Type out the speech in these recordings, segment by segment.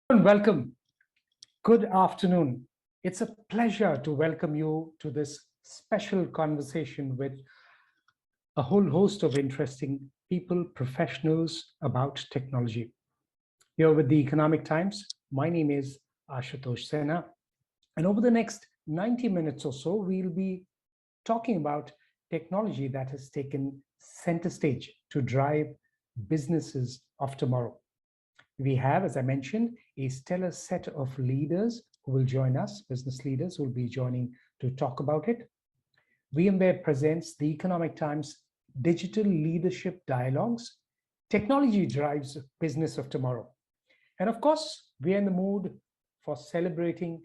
And welcome. Good afternoon. It's a pleasure to welcome you to this special conversation with a whole host of interesting people, professionals about technology. Here with the Economic Times, my name is Ashutosh Sinha. And over the next 90 minutes or so, we'll be talking about technology that has taken center stage to drive businesses of tomorrow. We have, as I mentioned, a stellar set of leaders who will join us, business leaders who will be joining to talk about it. VMware presents the Economic Times Digital Leadership Dialogues. Technology drives business of tomorrow. And of course, we are in the mood for celebrating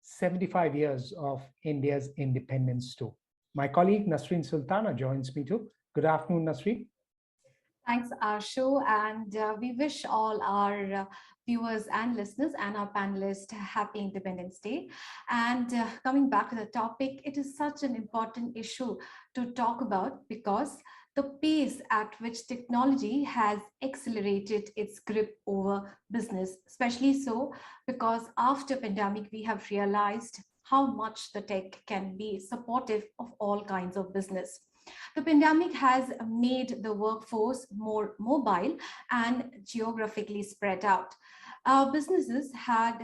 75 years of India's independence too. My colleague Nasrin Sultana joins me too. Good afternoon, Nasrin. Thanks, Ashu, and we wish all our viewers and listeners and our panelists happy Independence Day. And coming back to the topic, it is such an important issue to talk about because the pace at which technology has accelerated its grip over business, especially so because after pandemic, we have realized how much the tech can be supportive of all kinds of business. The pandemic has made the workforce more mobile and geographically spread out. Businesses had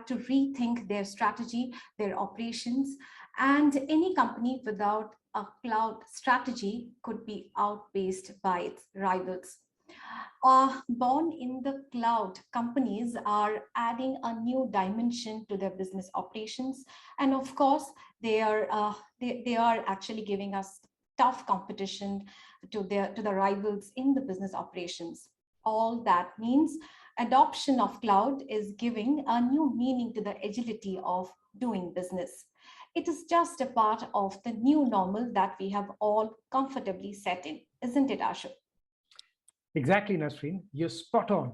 to rethink their strategy, their operations, and any company without a cloud strategy could be outpaced by its rivals. Born in the cloud, companies are adding a new dimension to their business operations, and of course, they are actually giving us tough competition to the rivals in the business operations. All that means adoption of cloud is giving a new meaning to the agility of doing business. It is just a part of the new normal that we have all comfortably set in, isn't it, Ashu? Exactly, Nasrin. You're spot on.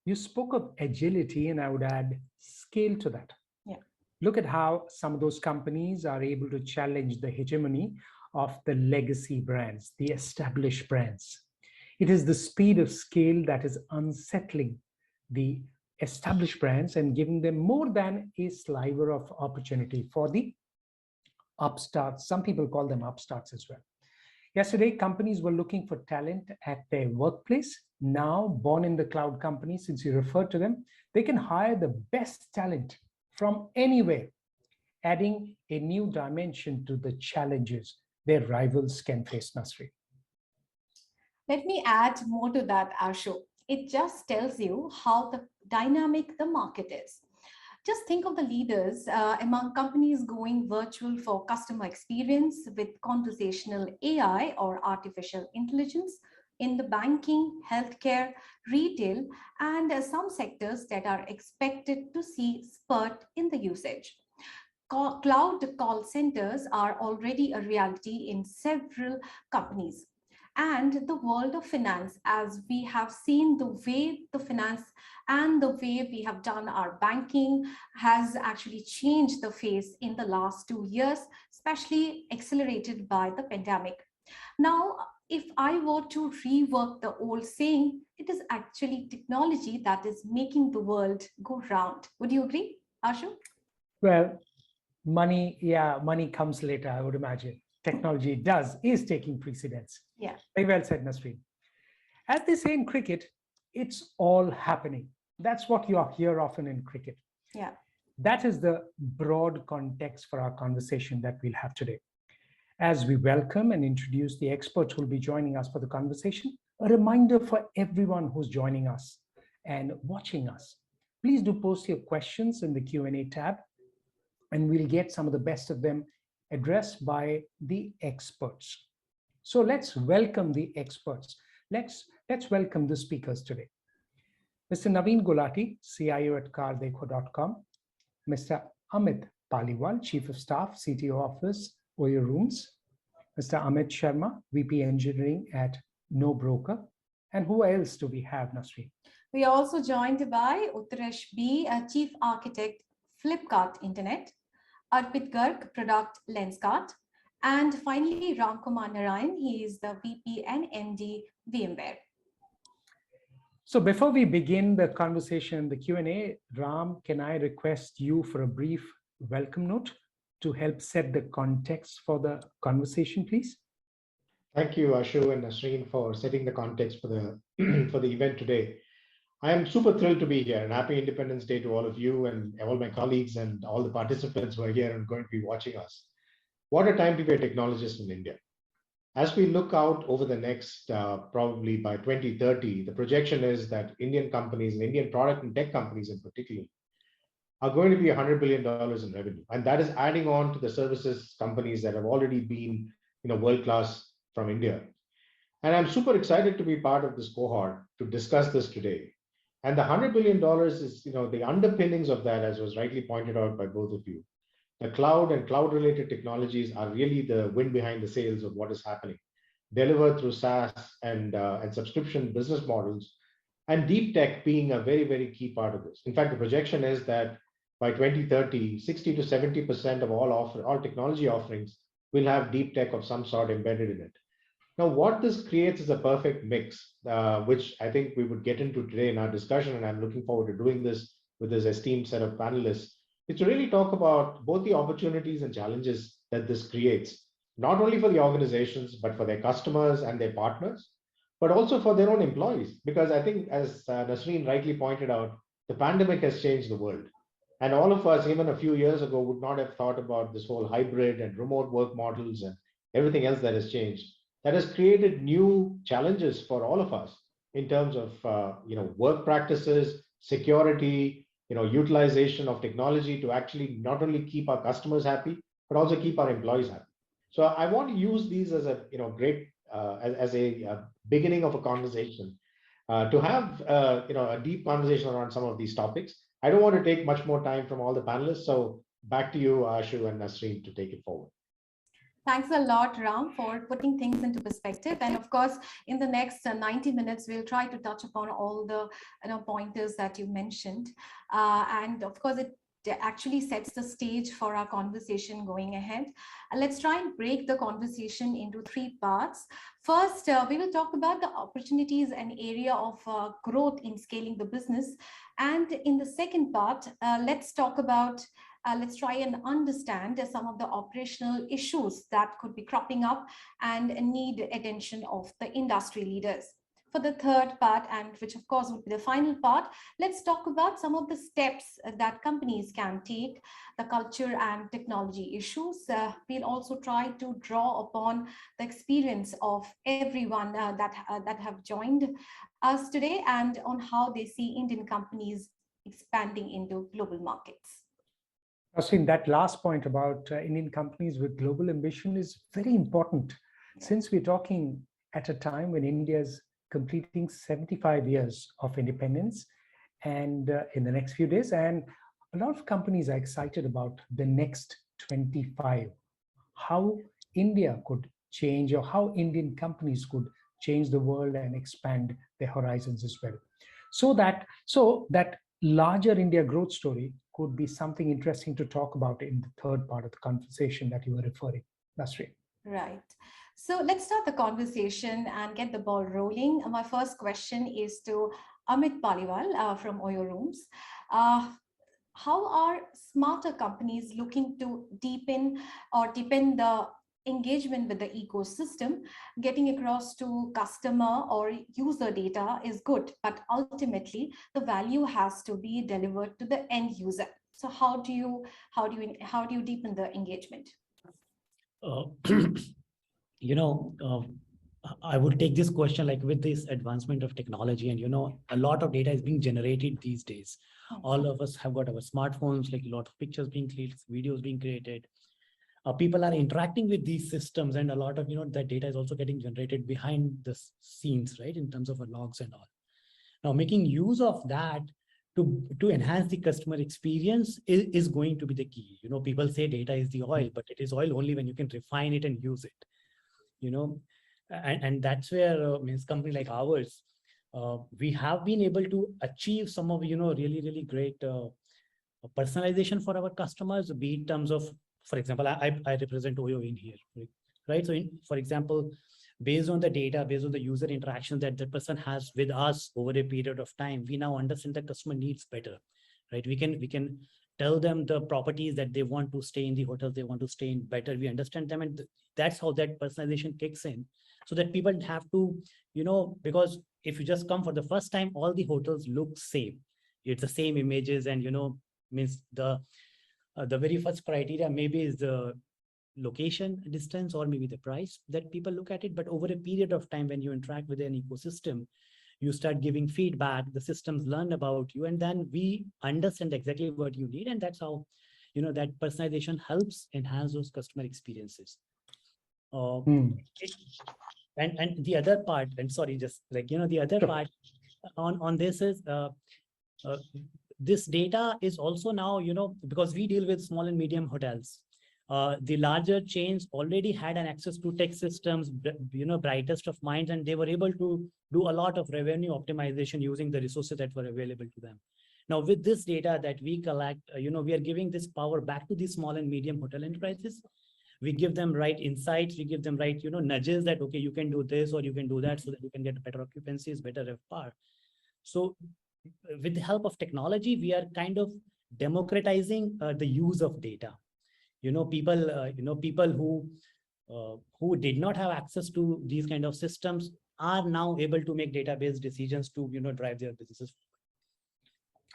You spoke of agility, and I would add scale to that. Yeah. Look at how some of those companies are able to challenge the hegemony of the legacy brands, the established brands. It is the speed of scale that is unsettling the established brands and giving them more than a sliver of opportunity for the upstarts. Some people call them upstarts as well. Yesterday, companies were looking for talent at their workplace. Now, born in the cloud companies, since you referred to them, they can hire the best talent from anywhere, adding a new dimension to the challenges their rivals can face, Nasri. Let me add more to that, Ashu. It just tells you how the dynamic the market is. Just think of the leaders among companies going virtual for customer experience with conversational AI or artificial intelligence in the banking, healthcare, retail, and some sectors that are expected to see spurt in the usage. Cloud call centers are already a reality in several companies. And the world of finance, as we have seen the way the finance and the way we have done our banking has actually changed the face in the last 2 years, especially accelerated by the pandemic. Now, if I were to rework the old saying, it is actually technology that is making the world go round. Would you agree, Ashu? Well, money comes later, I would imagine. Technology is taking precedence. Yeah. Very well said, Nasreen. As they say in cricket, it's all happening. That's what you hear often in cricket. Yeah. That is the broad context for our conversation that we'll have today. As we welcome and introduce the experts who will be joining us for the conversation, a reminder for everyone who's joining us and watching us. Please do post your questions in the Q&A tab, and we'll get some of the best of them addressed by the experts. So let's welcome the experts. Let's welcome the speakers today. Mr. Naveen Gulati, CIO at CarDekho.com. Mr. Amit Paliwal, Chief of Staff, CTO Office, Oyo Rooms. Mr. Amit Sharma, VP Engineering at No Broker. And who else do we have, Nasrin? We are also joined by Utkarsh B, Chief Architect, Flipkart Internet. Arpit Garg, Product Lenskart. And finally, Ramkumar Narayanan, he is the VP and MD VMware. So before we begin the conversation, the Q&A, Ram, can I request you for a brief welcome note to help set the context for the conversation, please? Thank you, Ashu and Nasrin, for setting the context for the for the event today. I am super thrilled to be here, and happy Independence Day to all of you and all my colleagues and all the participants who are here and going to be watching us. What a time to be a technologist in India. As we look out over the next, probably by 2030, the projection is that Indian companies and Indian product and tech companies in particular are going to be $100 billion in revenue. And that is adding on to the services companies that have already been, world-class from India. And I'm super excited to be part of this cohort to discuss this today. And the $100 billion is, the underpinnings of that, as was rightly pointed out by both of you. The cloud and cloud-related technologies are really the wind behind the sails of what is happening, delivered through SaaS and subscription business models, and deep tech being a very, very key part of this. In fact, the projection is that by 2030, 60 to 70% of all technology offerings will have deep tech of some sort embedded in it. Now, what this creates is a perfect mix, which I think we would get into today in our discussion, and I'm looking forward to doing this with this esteemed set of panelists, is to really talk about both the opportunities and challenges that this creates, not only for the organizations, but for their customers and their partners, but also for their own employees. Because I think, as Nasrin rightly pointed out, the pandemic has changed the world. And all of us, even a few years ago, would not have thought about this whole hybrid and remote work models and everything else that has changed. That has created new challenges for all of us in terms of work practices, security, utilization of technology to actually not only keep our customers happy, but also keep our employees happy. So I want to use these as a great as a beginning of a conversation to have a deep conversation around some of these topics. I don't want to take much more time from all the panelists, so back to you, Ashu and Nasrin, to take it forward. Thanks a lot, Ram, for putting things into perspective. And of course, in the next 90 minutes, we'll try to touch upon all the pointers that you mentioned. And of course, it actually sets the stage for our conversation going ahead. Let's try and break the conversation into three parts. First, we will talk about the opportunities and area of growth in scaling the business. And in the second part, let's talk about let's try and understand some of the operational issues that could be cropping up and need attention of the industry leaders. For the third part, and which of course would be the final part, let's talk about some of the steps that companies can take, the culture and technology issues. We'll also try to draw upon the experience of everyone that have joined us today and on how they see Indian companies expanding into global markets. Nasrin, that last point about Indian companies with global ambition is very important, since we're talking at a time when India is completing 75 years of independence and in the next few days, and a lot of companies are excited about the next 25, how India could change or how Indian companies could change the world and expand their horizons as well. So that larger India growth story could be something interesting to talk about in the third part of the conversation that you were referring, Nasrin. Right. So let's start the conversation and get the ball rolling. My first question is to Amit Paliwal from Oyo Rooms. How are smarter companies looking to deepen the engagement with the ecosystem? Getting across to customer or user data is good, but ultimately the value has to be delivered to the end user. So how do you deepen the engagement? I would take this question, like, with this advancement of technology, and a lot of data is being generated these days. All of us have got our smartphones, like a lot of pictures being created, videos being created. People are interacting with these systems, and a lot of that data is also getting generated behind the scenes, right, in terms of logs and all. Now, making use of that to enhance the customer experience is going to be the key. People say data is the oil, but it is oil only when you can refine it and use it. And that's where means company like ours, we have been able to achieve some of really, really great personalization for our customers, be in terms of, for example, I represent Oyo in here, right? So for example, based on the data, based on the user interaction that the person has with us over a period of time, we now understand the customer needs better, right? We can tell them the properties that they want to stay in, the hotels they want to stay in better. We understand them, and that's how that personalization kicks in, so that people have to, because if you just come for the first time, all the hotels look same. It's the same images, and means the very first criteria maybe is the location distance, or maybe the price that people look at it. But over a period of time, when you interact with an ecosystem, you start giving feedback, the systems learn about you, and then we understand exactly what you need. And that's how that personalization helps enhance those customer experiences. It, and the other part, and sorry, just like the other part on this is this data is also now, because we deal with small and medium hotels. The larger chains already had an access to tech systems, brightest of minds, and they were able to do a lot of revenue optimization using the resources that were available to them. Now, with this data that we collect, we are giving this power back to the small and medium hotel enterprises. We give them right insights, we give them right, nudges that, okay, you can do this or you can do that, so that you can get better occupancies, better RevPAR. So with the help of technology, we are kind of democratizing the use of data. People who did not have access to these kind of systems are now able to make database decisions to drive their businesses.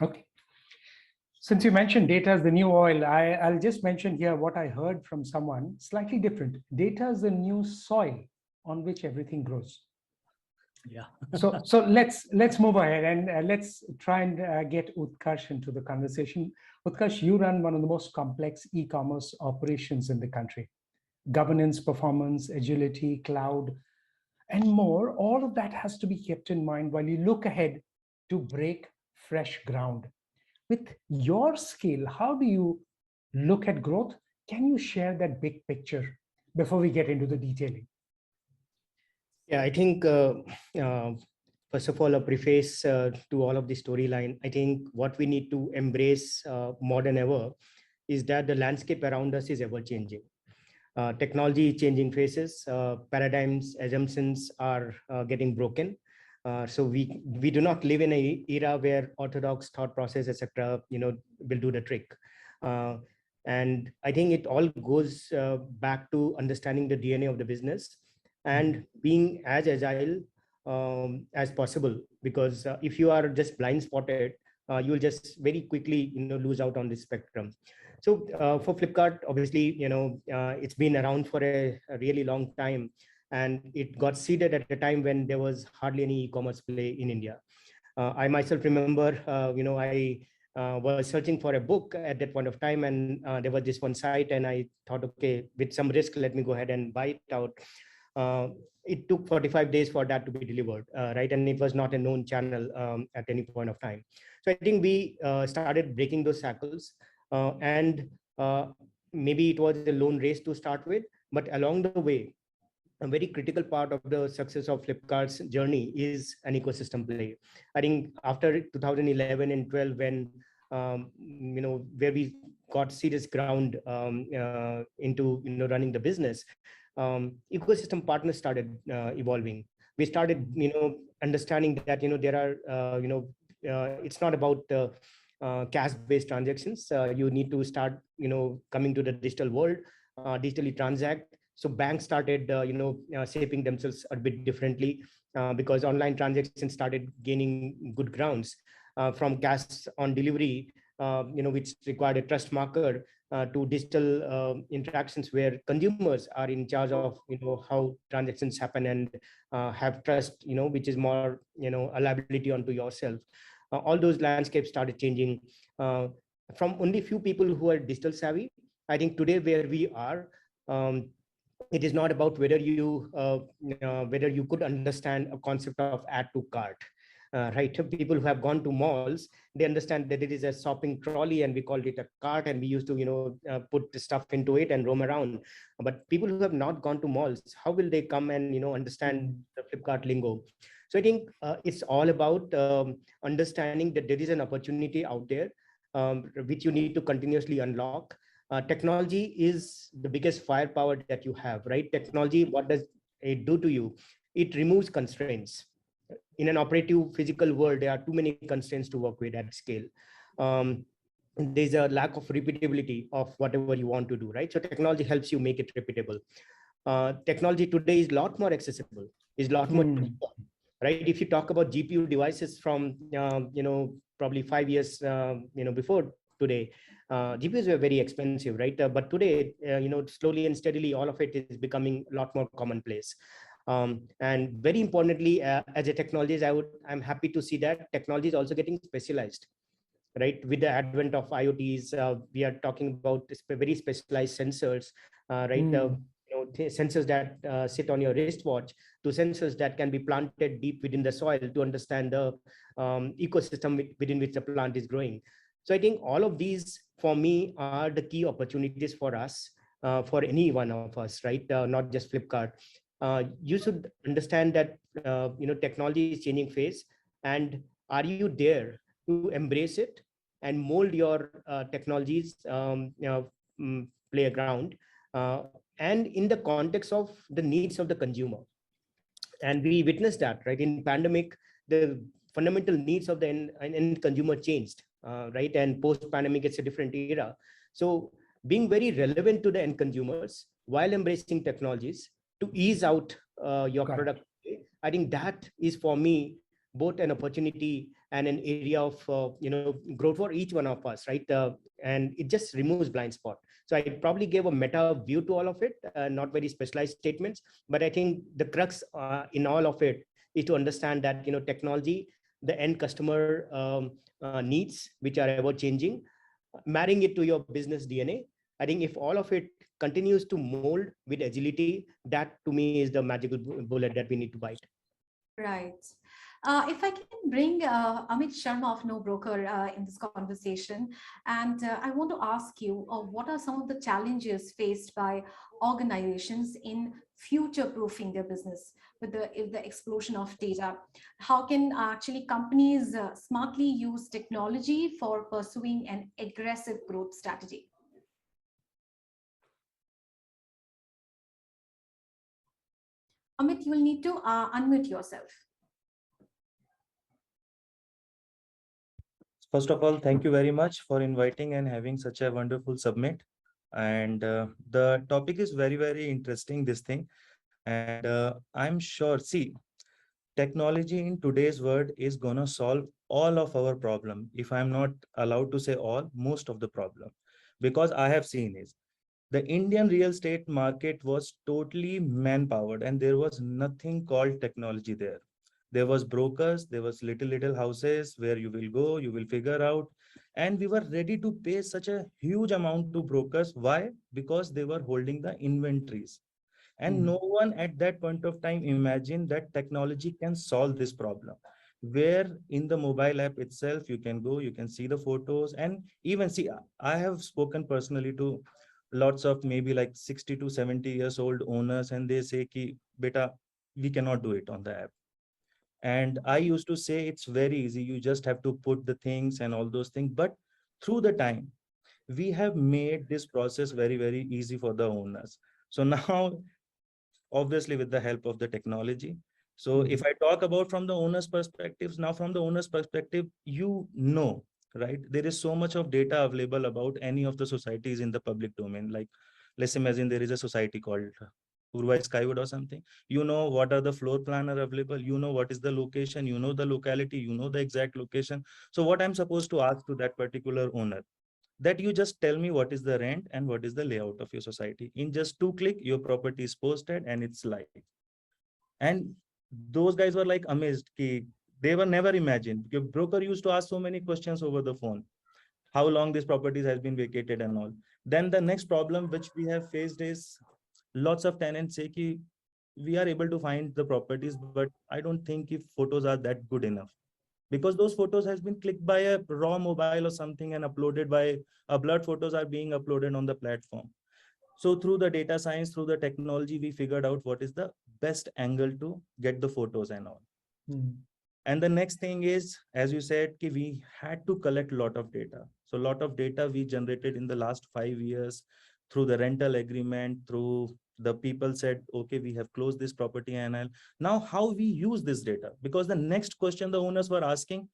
Okay. Since you mentioned data is the new oil, I'll just mention here what I heard from someone slightly different. Data is the new soil on which everything grows. Yeah. so let's move ahead, and let's try and get Utkarsh into the conversation. Utkarsh, you run one of the most complex e-commerce operations in the country. Governance, performance, agility, cloud, and more. All of that has to be kept in mind while you look ahead to break fresh ground. With your scale, how do you look at growth? Can you share that big picture before we get into the detailing? Yeah, I think, first of all, a preface to all of the storyline. I think what we need to embrace more than ever is that the landscape around us is ever changing. Technology changing faces, paradigms, assumptions are getting broken. So we do not live in an era where orthodox thought process, etc., will do the trick. And I think it all goes back to understanding the DNA of the business and being as agile as possible, because if you are just blind spotted, you will just very quickly lose out on this spectrum. So for Flipkart, obviously, it's been around for a really long time, and it got seeded at a time when there was hardly any e-commerce play in India. I myself remember, I was searching for a book at that point of time, and there was this one site, and I thought, okay, with some risk, let me go ahead and buy it out. It took 45 days for that to be delivered, right? And it was not a known channel at any point of time. So I think we started breaking those cycles, and maybe it was a lone race to start with, but along the way, a very critical part of the success of Flipkart's journey is an ecosystem play. I think after 2011 and 12, when where we got serious ground into running the business, ecosystem partners started evolving. We started understanding that there are it's not about cash-based transactions. You need to start coming to the digital world, digitally transact. So banks started shaping themselves a bit differently because online transactions started gaining good grounds from cash on delivery, which required a trust marker, to digital interactions where consumers are in charge of how transactions happen and have trust, which is more a liability onto yourself. All those landscapes started changing from only few people who are digital savvy. I think today where we are, it is not about whether you could understand a concept of add to cart. Right, people who have gone to malls, they understand that it is a shopping trolley and we called it a cart, and we used to put the stuff into it and roam around. But people who have not gone to malls, how will they come and understand the Flipkart lingo? So I think it's all about understanding that there is an opportunity out there which you need to continuously unlock. Technology is the biggest firepower that you have, right? Technology, what does it do to you? It removes constraints. In an operative physical world, there are too many constraints to work with at scale. There's a lack of repeatability of whatever you want to do, right? So technology helps you make it repeatable. Technology today is a lot more accessible, is a lot more cheaper, right? If you talk about GPU devices from probably 5 years before today, GPUs were very expensive, right? But today, slowly and steadily, all of it is becoming a lot more commonplace. And very importantly, as a technologist, I'm happy to see that technology is also getting specialized, right? With the advent of IoTs, we are talking about very specialized sensors, right? Sensors that sit on your wristwatch, to sensors that can be planted deep within the soil to understand the ecosystem within which the plant is growing. So I think all of these, for me, are the key opportunities for us, for any one of us, right? Not just Flipkart. You should understand that technology is changing phase, and are you there to embrace it and mold your technologies play a ground, and in the context of the needs of the consumer. And we witnessed that, right? In pandemic, the fundamental needs of the end consumer changed, right? And post pandemic, it's a different era. So being very relevant to the end consumers while embracing technologies to ease out your product, I think that is, for me, both an opportunity and an area of growth for each one of us, right? And it just removes blind spot. So I probably gave a meta view to all of it, not very specialized statements, but I think the crux in all of it is to understand that technology, the end customer needs, which are ever changing, marrying it to your business DNA. I think if all of it continues to mold with agility, that to me is the magical bullet that we need to bite. Right. If I can bring Amit Sharma of No Broker in this conversation, and I want to ask you, what are some of the challenges faced by organizations in future-proofing their business with the explosion of data? How can actually companies smartly use technology for pursuing an aggressive growth strategy? Amit, you will need to unmute yourself. First of all, thank you very much for inviting and having such a wonderful summit. And the topic is very, very interesting, this thing. And I'm sure, see, technology in today's world is going to solve all of our problem. If I'm not allowed to say all, most of the problem. Because I have seen is the Indian real estate market was totally man-powered and there was nothing called technology there. There was brokers, there was little houses where you will go, you will figure out. And we were ready to pay such a huge amount to brokers. Why? Because they were holding the inventories. And no one at that point of time imagined that technology can solve this problem. Where in the mobile app itself, you can go, you can see the photos and even see, I have spoken personally to lots of maybe like 60 to 70 years old owners and they say ki, beta, we cannot do it on the app. And I used to say it's very easy. You just have to put the things and all those things. But through the time, we have made this process very, very easy for the owners. So now, obviously, with the help of the technology. So if I talk about from the owner's perspectives, now from the owner's perspective, right? There is so much of data available about any of the societies in the public domain. Like, let's imagine there is a society called Urva Skywood or something. You know what are the floor plan are available. You know what is the location. You know the locality. You know the exact location. So what I'm supposed to ask to that particular owner, that you just tell me what is the rent and what is the layout of your society. In just 2 clicks, your property is posted and it's live. And those guys were like amazed. They were never imagined. Your broker used to ask so many questions over the phone. How long this property has been vacated and all. Then the next problem which we have faced is lots of tenants say ki, we are able to find the properties, but I don't think if photos are that good enough. Because those photos has been clicked by a raw mobile or something and uploaded by a blurred photos are being uploaded on the platform. So through the data science, through the technology, we figured out what is the best angle to get the photos and all. And the next thing is, as you said, we had to collect a lot of data. So a lot of data we generated in the last 5 years through the rental agreement, through the people said, okay, we have closed this property, and now how we use this data, because the next question the owners were asking,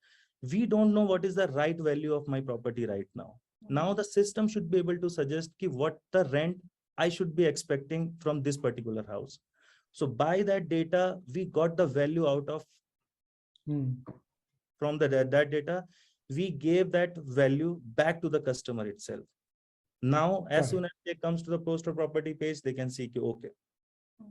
we don't know what is the right value of my property right now. Now the system should be able to suggest what the rent I should be expecting from this particular house. So by that data, we got the value out of from that data, we gave that value back to the customer itself. Now, as soon as it comes to the poster property page, they can see, okay,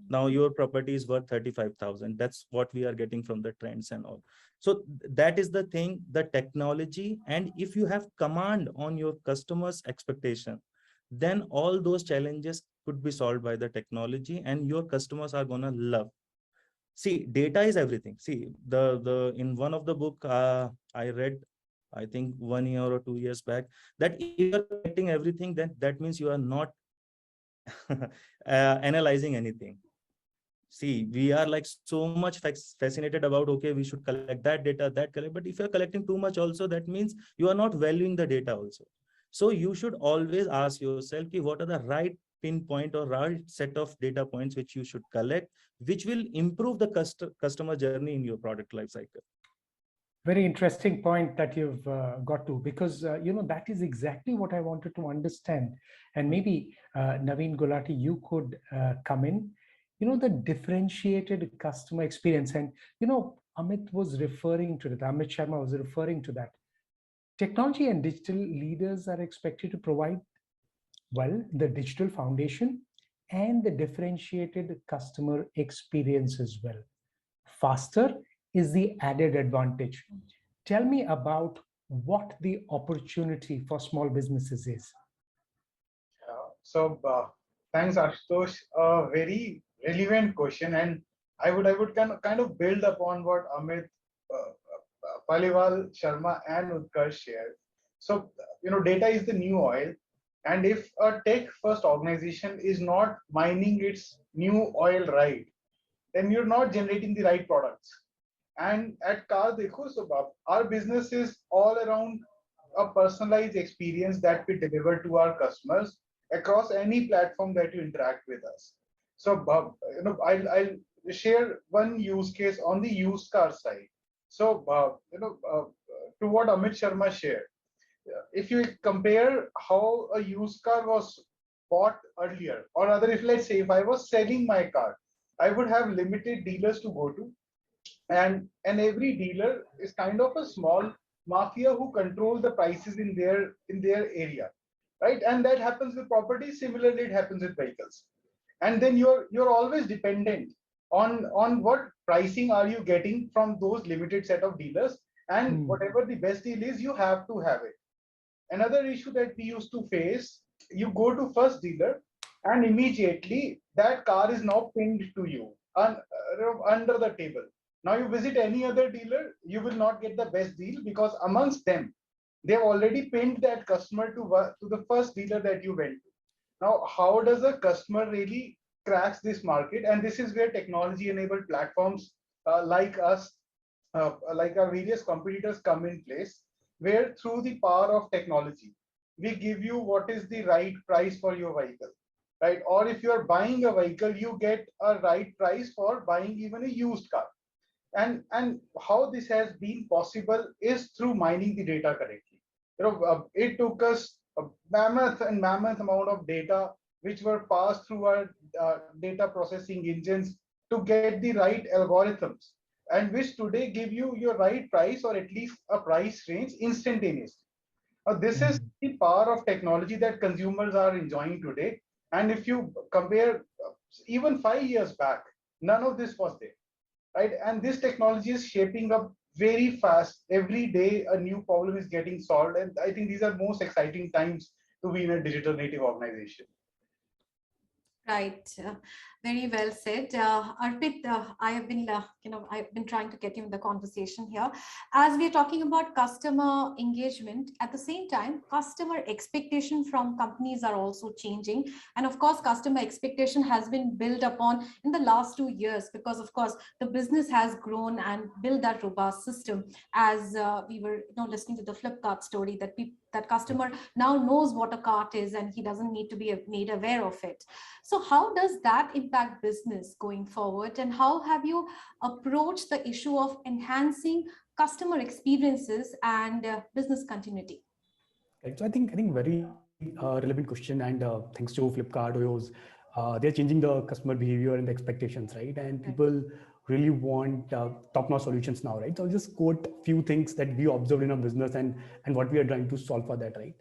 now your property is worth 35,000. That's what we are getting from the trends and all. So that is the thing, the technology. And if you have command on your customers' expectation, then all those challenges could be solved by the technology, and your customers are gonna love. See, data is everything. See, the in one of the book I read, I think 1 year or 2 years back, that if you are collecting everything, then that means you are not analyzing anything. See, we are like so much fascinated about, okay, we should collect that data, that collect, but if you're collecting too much also, that means you are not valuing the data also. So you should always ask yourself, what are the right pinpoint or right set of data points which you should collect, which will improve the customer journey in your product life cycle. Very interesting point that you've got to, because that is exactly what I wanted to understand. And maybe Naveen, Gulati, you could come in. The differentiated customer experience, and Amit was referring to that. Amit Sharma was referring to that. Technology and digital leaders are expected to provide, well, the digital foundation and the differentiated customer experience as well. Faster is the added advantage. Tell me about what the opportunity for small businesses is. Thanks, Ashutosh. A very relevant question, and I would kind of build upon what Amit, Paliwal, Sharma, and Utkarsh shared. So, data is the new oil, and if a tech-first organization is not mining its new oil right, then you're not generating the right products. And at CarDekho, our business is all around a personalized experience that we deliver to our customers across any platform that you interact with us. So, I'll share one use case on the used car side. So, to what Amit Sharma shared, if you compare how a used car was bought earlier, or rather, let's say if I was selling my car, I would have limited dealers to go to, and every dealer is kind of a small mafia who control the prices in their area, right? And that happens with property. Similarly, it happens with vehicles. And then you're always dependent on what pricing are you getting from those limited set of dealers, and whatever the best deal is, you have to have it. Another issue that we used to face, you go to first dealer and immediately that car is now pinned to you under the table. Now you visit any other dealer, you will not get the best deal, because amongst them, they've already pinned that customer to the first dealer that you went to. Now, how does a customer really cracks this market? And this is where technology-enabled platforms like us, like our various competitors, come in place, where through the power of technology, we give you what is the right price for your vehicle, right? Or if you are buying a vehicle, you get a right price for buying even a used car. And how this has been possible is through mining the data correctly. It took us a mammoth amount of data which were passed through our data processing engines to get the right algorithms, and which today give you your right price, or at least a price range, instantaneously. This is the power of technology that consumers are enjoying today. And if you compare even 5 years back, none of this was there, right? And this technology is shaping up very fast. Every day a new problem is getting solved, and I think these are most exciting times to be in a digital native organization. Right, very well said, Arpit. I've been trying to get you in the conversation here, as we're talking about customer engagement. At the same time, customer expectation from companies are also changing, and of course, customer expectation has been built upon in the last 2 years, because of course the business has grown and built that robust system. As we were listening to the Flipkart story, that customer now knows what a cart is and he doesn't need to be made aware of it. So how does that impact business going forward, and how have you approached the issue of enhancing customer experiences and business continuity? Right. So I think very relevant question, and thanks to Flipkart, Oyos, they're changing the customer behavior and the expectations, right? And people really want top-notch solutions now, right? So I'll just quote a few things that we observed in our business and what we are trying to solve for that, right?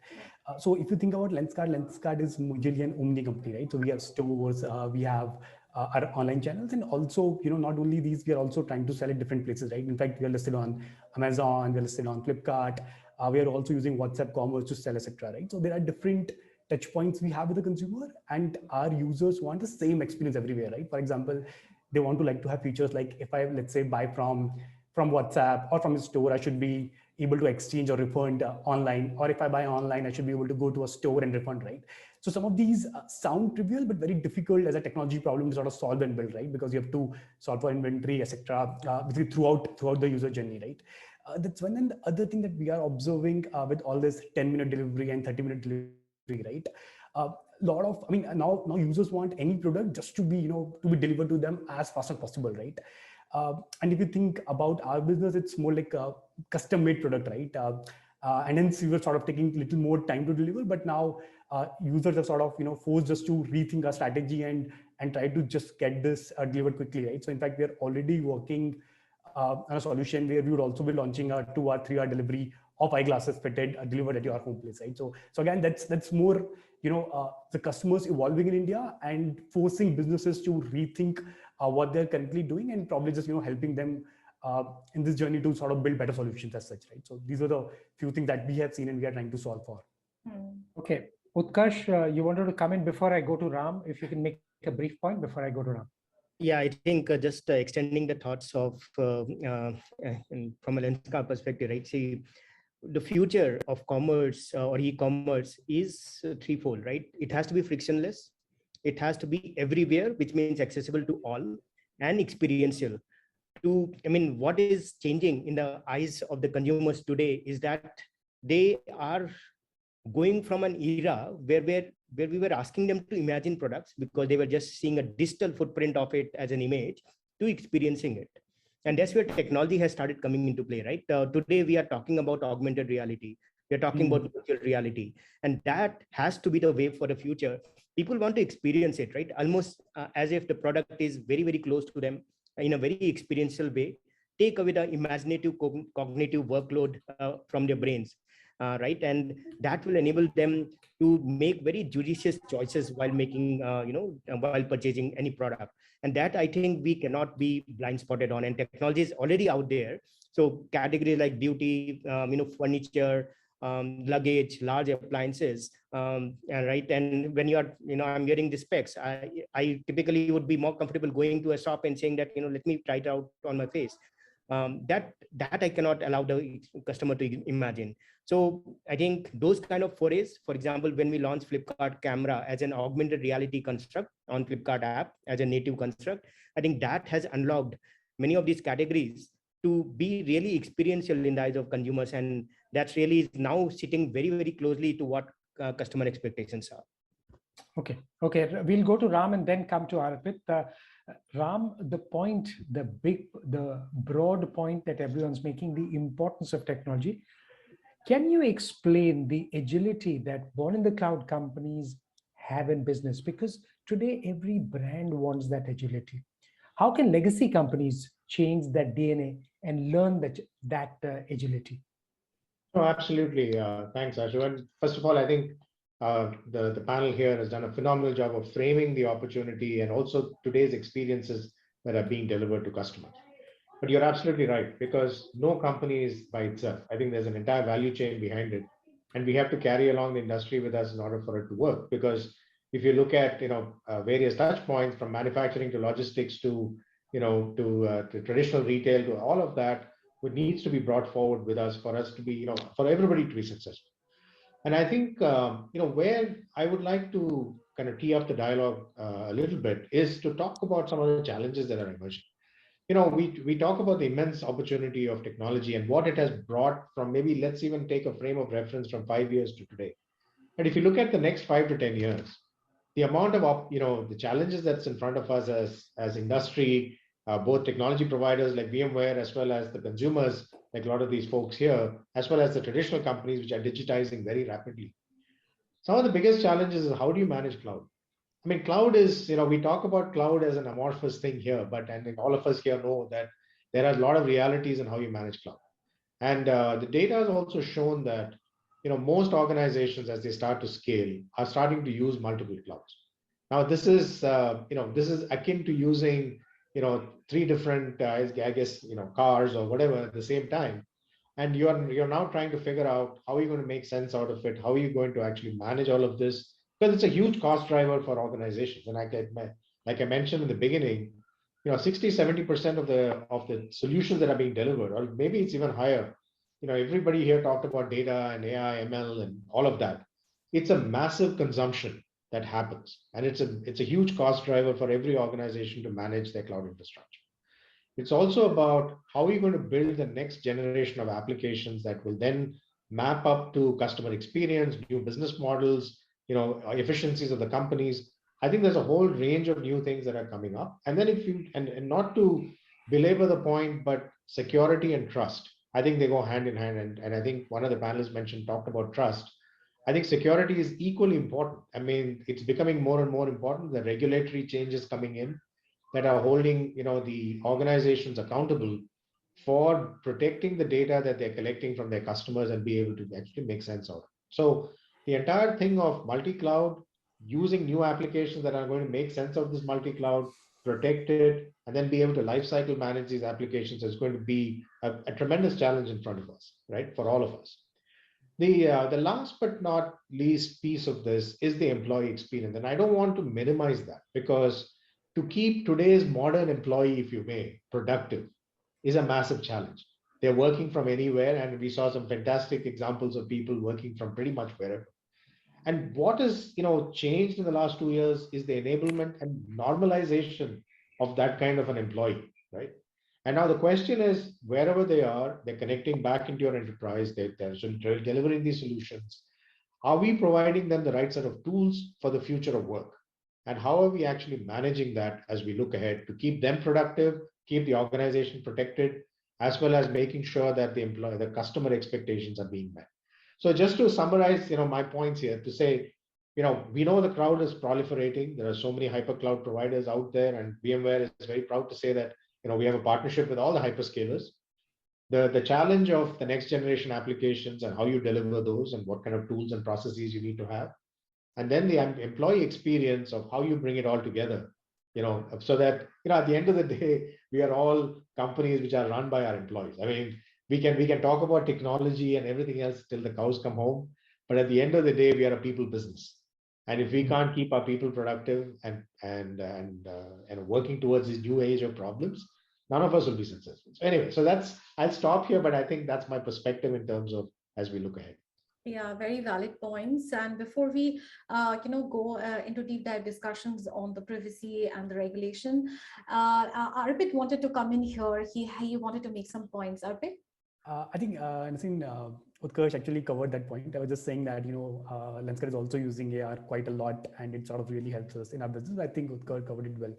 So if you think about Lenskart is usually an omni company, right? So we have stores, we have our online channels, and also, not only these, we are also trying to sell at different places, right? In fact, we are listed on Amazon, we are listed on Flipkart. We are also using WhatsApp commerce to sell, etc. Right? So there are different touch points we have with the consumer, and our users want the same experience everywhere, right? For example, they want to like to have features like if I, let's say, buy from WhatsApp or from a store, I should be able to exchange or refund online, or if I buy online, I should be able to go to a store and refund, right? So some of these sound trivial, but very difficult as a technology problem to sort of solve and build, right? Because you have to solve for inventory, etc. Throughout the user journey, right? That's one. And the other thing that we are observing with all this 10-minute delivery and 30-minute delivery, right? Now users want any product just to be, to be delivered to them as fast as possible, right? And if you think about our business, it's more like a custom-made product, right? And hence we were sort of taking a little more time to deliver, but now users are sort of, forced us to rethink our strategy and try to just get this delivered quickly, right? So in fact, we are already working on a solution where we would also be launching a 2 or 3 hour delivery of eyeglasses fitted delivered at your home place, right? So again, that's more, the customers evolving in India and forcing businesses to rethink what they're currently doing, and probably just, helping them in this journey to sort of build better solutions as such, right? So these are the few things that we have seen and we are trying to solve for. Okay, Utkarsh, you wanted to come in before I go to Ram. If you can make a brief point before I go to Ram. Yeah, I think just extending the thoughts of from a Lenskart perspective, right? See, the future of commerce or e-commerce is threefold, right? It has to be frictionless, it has to be everywhere, which means accessible to all, and experiential. What is changing in the eyes of the consumers today is that they are going from an era where we were asking them to imagine products because they were just seeing a digital footprint of it as an image, to experiencing it. And that's where technology has started coming into play, right? Today we are talking about augmented reality. We're talking about virtual reality, and that has to be the way for the future. People want to experience it, right? Almost as if the product is very, very close to them in a very experiential way. Take away the imaginative cognitive workload from their brains. Right, and that will enable them to make very judicious choices while making, while purchasing any product. And that, I think, we cannot be blind spotted on. And technology is already out there. So categories like beauty, furniture, luggage, large appliances, right. And when you are, I'm hearing the specs, I typically would be more comfortable going to a shop and saying that, let me try it out on my face. That I cannot allow the customer to imagine. So I think those kind of forays, for example, when we launched Flipkart camera as an augmented reality construct on Flipkart app as a native construct, I think that has unlocked many of these categories to be really experiential in the eyes of consumers. And that's really now sitting very, very closely to what customer expectations are. Okay, we'll go to Ram and then come to Arpit. Ram, the broad point that everyone's making, the importance of technology. Can you explain the agility that born in the cloud companies have in business? Because today every brand wants that agility. How can legacy companies change that DNA and learn that agility? No, absolutely. Thanks, Ashu. And first of all, I think the panel here has done a phenomenal job of framing the opportunity and also today's experiences that are being delivered to customers. But you're absolutely right, because no company is by itself. I think there's an entire value chain behind it, and we have to carry along the industry with us in order for it to work. Because if you look at various touch points, from manufacturing to logistics to to traditional retail, to all of that, what needs to be brought forward with us for us to be for everybody to be successful. And I think where I would like to kind of tee up the dialogue a little bit is to talk about some of the challenges that are emerging. we talk about the immense opportunity of technology and what it has brought from, maybe let's even take a frame of reference from 5 years to today. And if you look at the next 5 to 10 years, the amount of the challenges that's in front of us as industry, both technology providers like VMware, as well as the consumers like a lot of these folks here, as well as the traditional companies which are digitizing very rapidly. Some of the biggest challenges is, how do you manage cloud? I mean, cloud is, we talk about cloud as an amorphous thing here, but and all of us here know that there are a lot of realities in how you manage cloud. And the data has also shown that most organizations, as they start to scale, are starting to use multiple clouds. Now, this is akin to using three different I guess cars or whatever at the same time, and you're now trying to figure out how are you going to make sense out of it, how are you going to actually manage all of this, because it's a huge cost driver for organizations. And like I mentioned in the beginning, 60-70% of the solutions that are being delivered, or maybe it's even higher. Everybody here talked about data and AI, ML, and all of that. It's a massive consumption that happens, and it's a huge cost driver for every organization to manage their cloud infrastructure. It's also about how are you going to build the next generation of applications that will then map up to customer experience, new business models, efficiencies of the companies. I think there's a whole range of new things that are coming up. And then if you, and not to belabor the point, but security and trust, I think they go hand in hand. And I think one of the panelists talked about trust. I think security is equally important. I mean, it's becoming more and more important. The regulatory changes coming in that are holding the organizations accountable for protecting the data that they're collecting from their customers and be able to actually make sense of it. So the entire thing of multi-cloud, using new applications that are going to make sense of this multi-cloud, protect it, and then be able to lifecycle manage these applications is going to be a tremendous challenge in front of us, right, for all of us. The last but not least piece of this is the employee experience. And I don't want to minimize that, because to keep today's modern employee, if you may, productive is a massive challenge. They're working from anywhere, and we saw some fantastic examples of people working from pretty much wherever. And what has changed in the last 2 years is the enablement and normalization of that kind of an employee, right? And now the question is, wherever they are, they're connecting back into your enterprise, they're delivering these solutions. Are we providing them the right set of tools for the future of work? And how are we actually managing that as we look ahead to keep them productive, keep the organization protected, as well as making sure that the customer expectations are being met? So just to summarize, my points here to say, we know the cloud is proliferating. There are so many hyper cloud providers out there, and VMware is very proud to say that we have a partnership with all the hyperscalers. The challenge of the next generation applications and how you deliver those and what kind of tools and processes you need to have. And then the employee experience of how you bring it all together, so that, at the end of the day, we are all companies which are run by our employees. I mean, we can talk about technology and everything else till the cows come home, but at the end of the day, we are a people business. And if we can't keep our people productive and working towards this new age of problems, none of us will be successful. So anyway, I'll stop here, but I think that's my perspective in terms of as we look ahead. Yeah, very valid points. And before we, go into deep dive discussions on the privacy and the regulation, Arpit wanted to come in here. He wanted to make some points. Arpit? I think Nasrin, Utkarsh actually covered that point. I was just saying that Lenskart is also using AR quite a lot, and it sort of really helps us in our business. I think Utkarsh covered it well.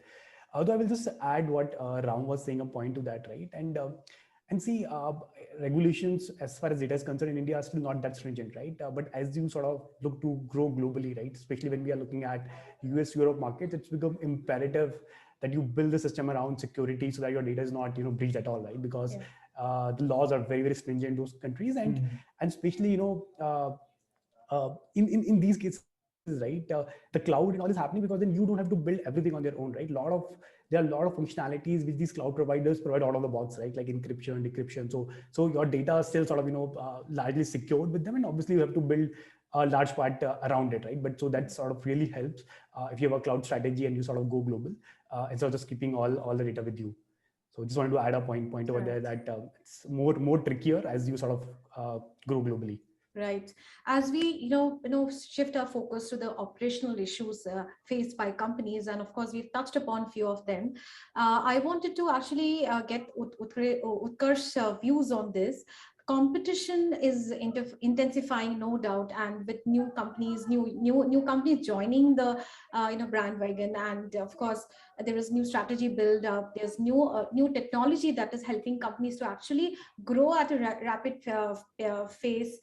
Although I will just add what Ram was saying, a point to that, right? And see, regulations as far as data is concerned in India are still not that stringent, right? But as you sort of look to grow globally, right, especially when we are looking at US, Europe markets, it's become imperative that you build the system around security so that your data is not breached at all, right? Because the laws are very, very stringent in those countries, and especially in these cases, right, the cloud and all is happening because then you don't have to build everything on their own, right? There are a lot of functionalities which these cloud providers provide out of the box, right? Like encryption, decryption. So your data is still sort of largely secured with them, and obviously you have to build a large part around it, right? But so that sort of really helps if you have a cloud strategy and you sort of go global instead of just keeping all the data with you. So just wanted to add a point over there that it's more trickier as you sort of grow globally. Right. As we, shift our focus to the operational issues faced by companies, and of course, we've touched upon few of them. I wanted to actually get Utkarsh's views on this. Competition is intensifying, no doubt, and with new companies, new companies joining the bandwagon, and of course, there is new strategy build up. There's new technology that is helping companies to actually grow at a rapid pace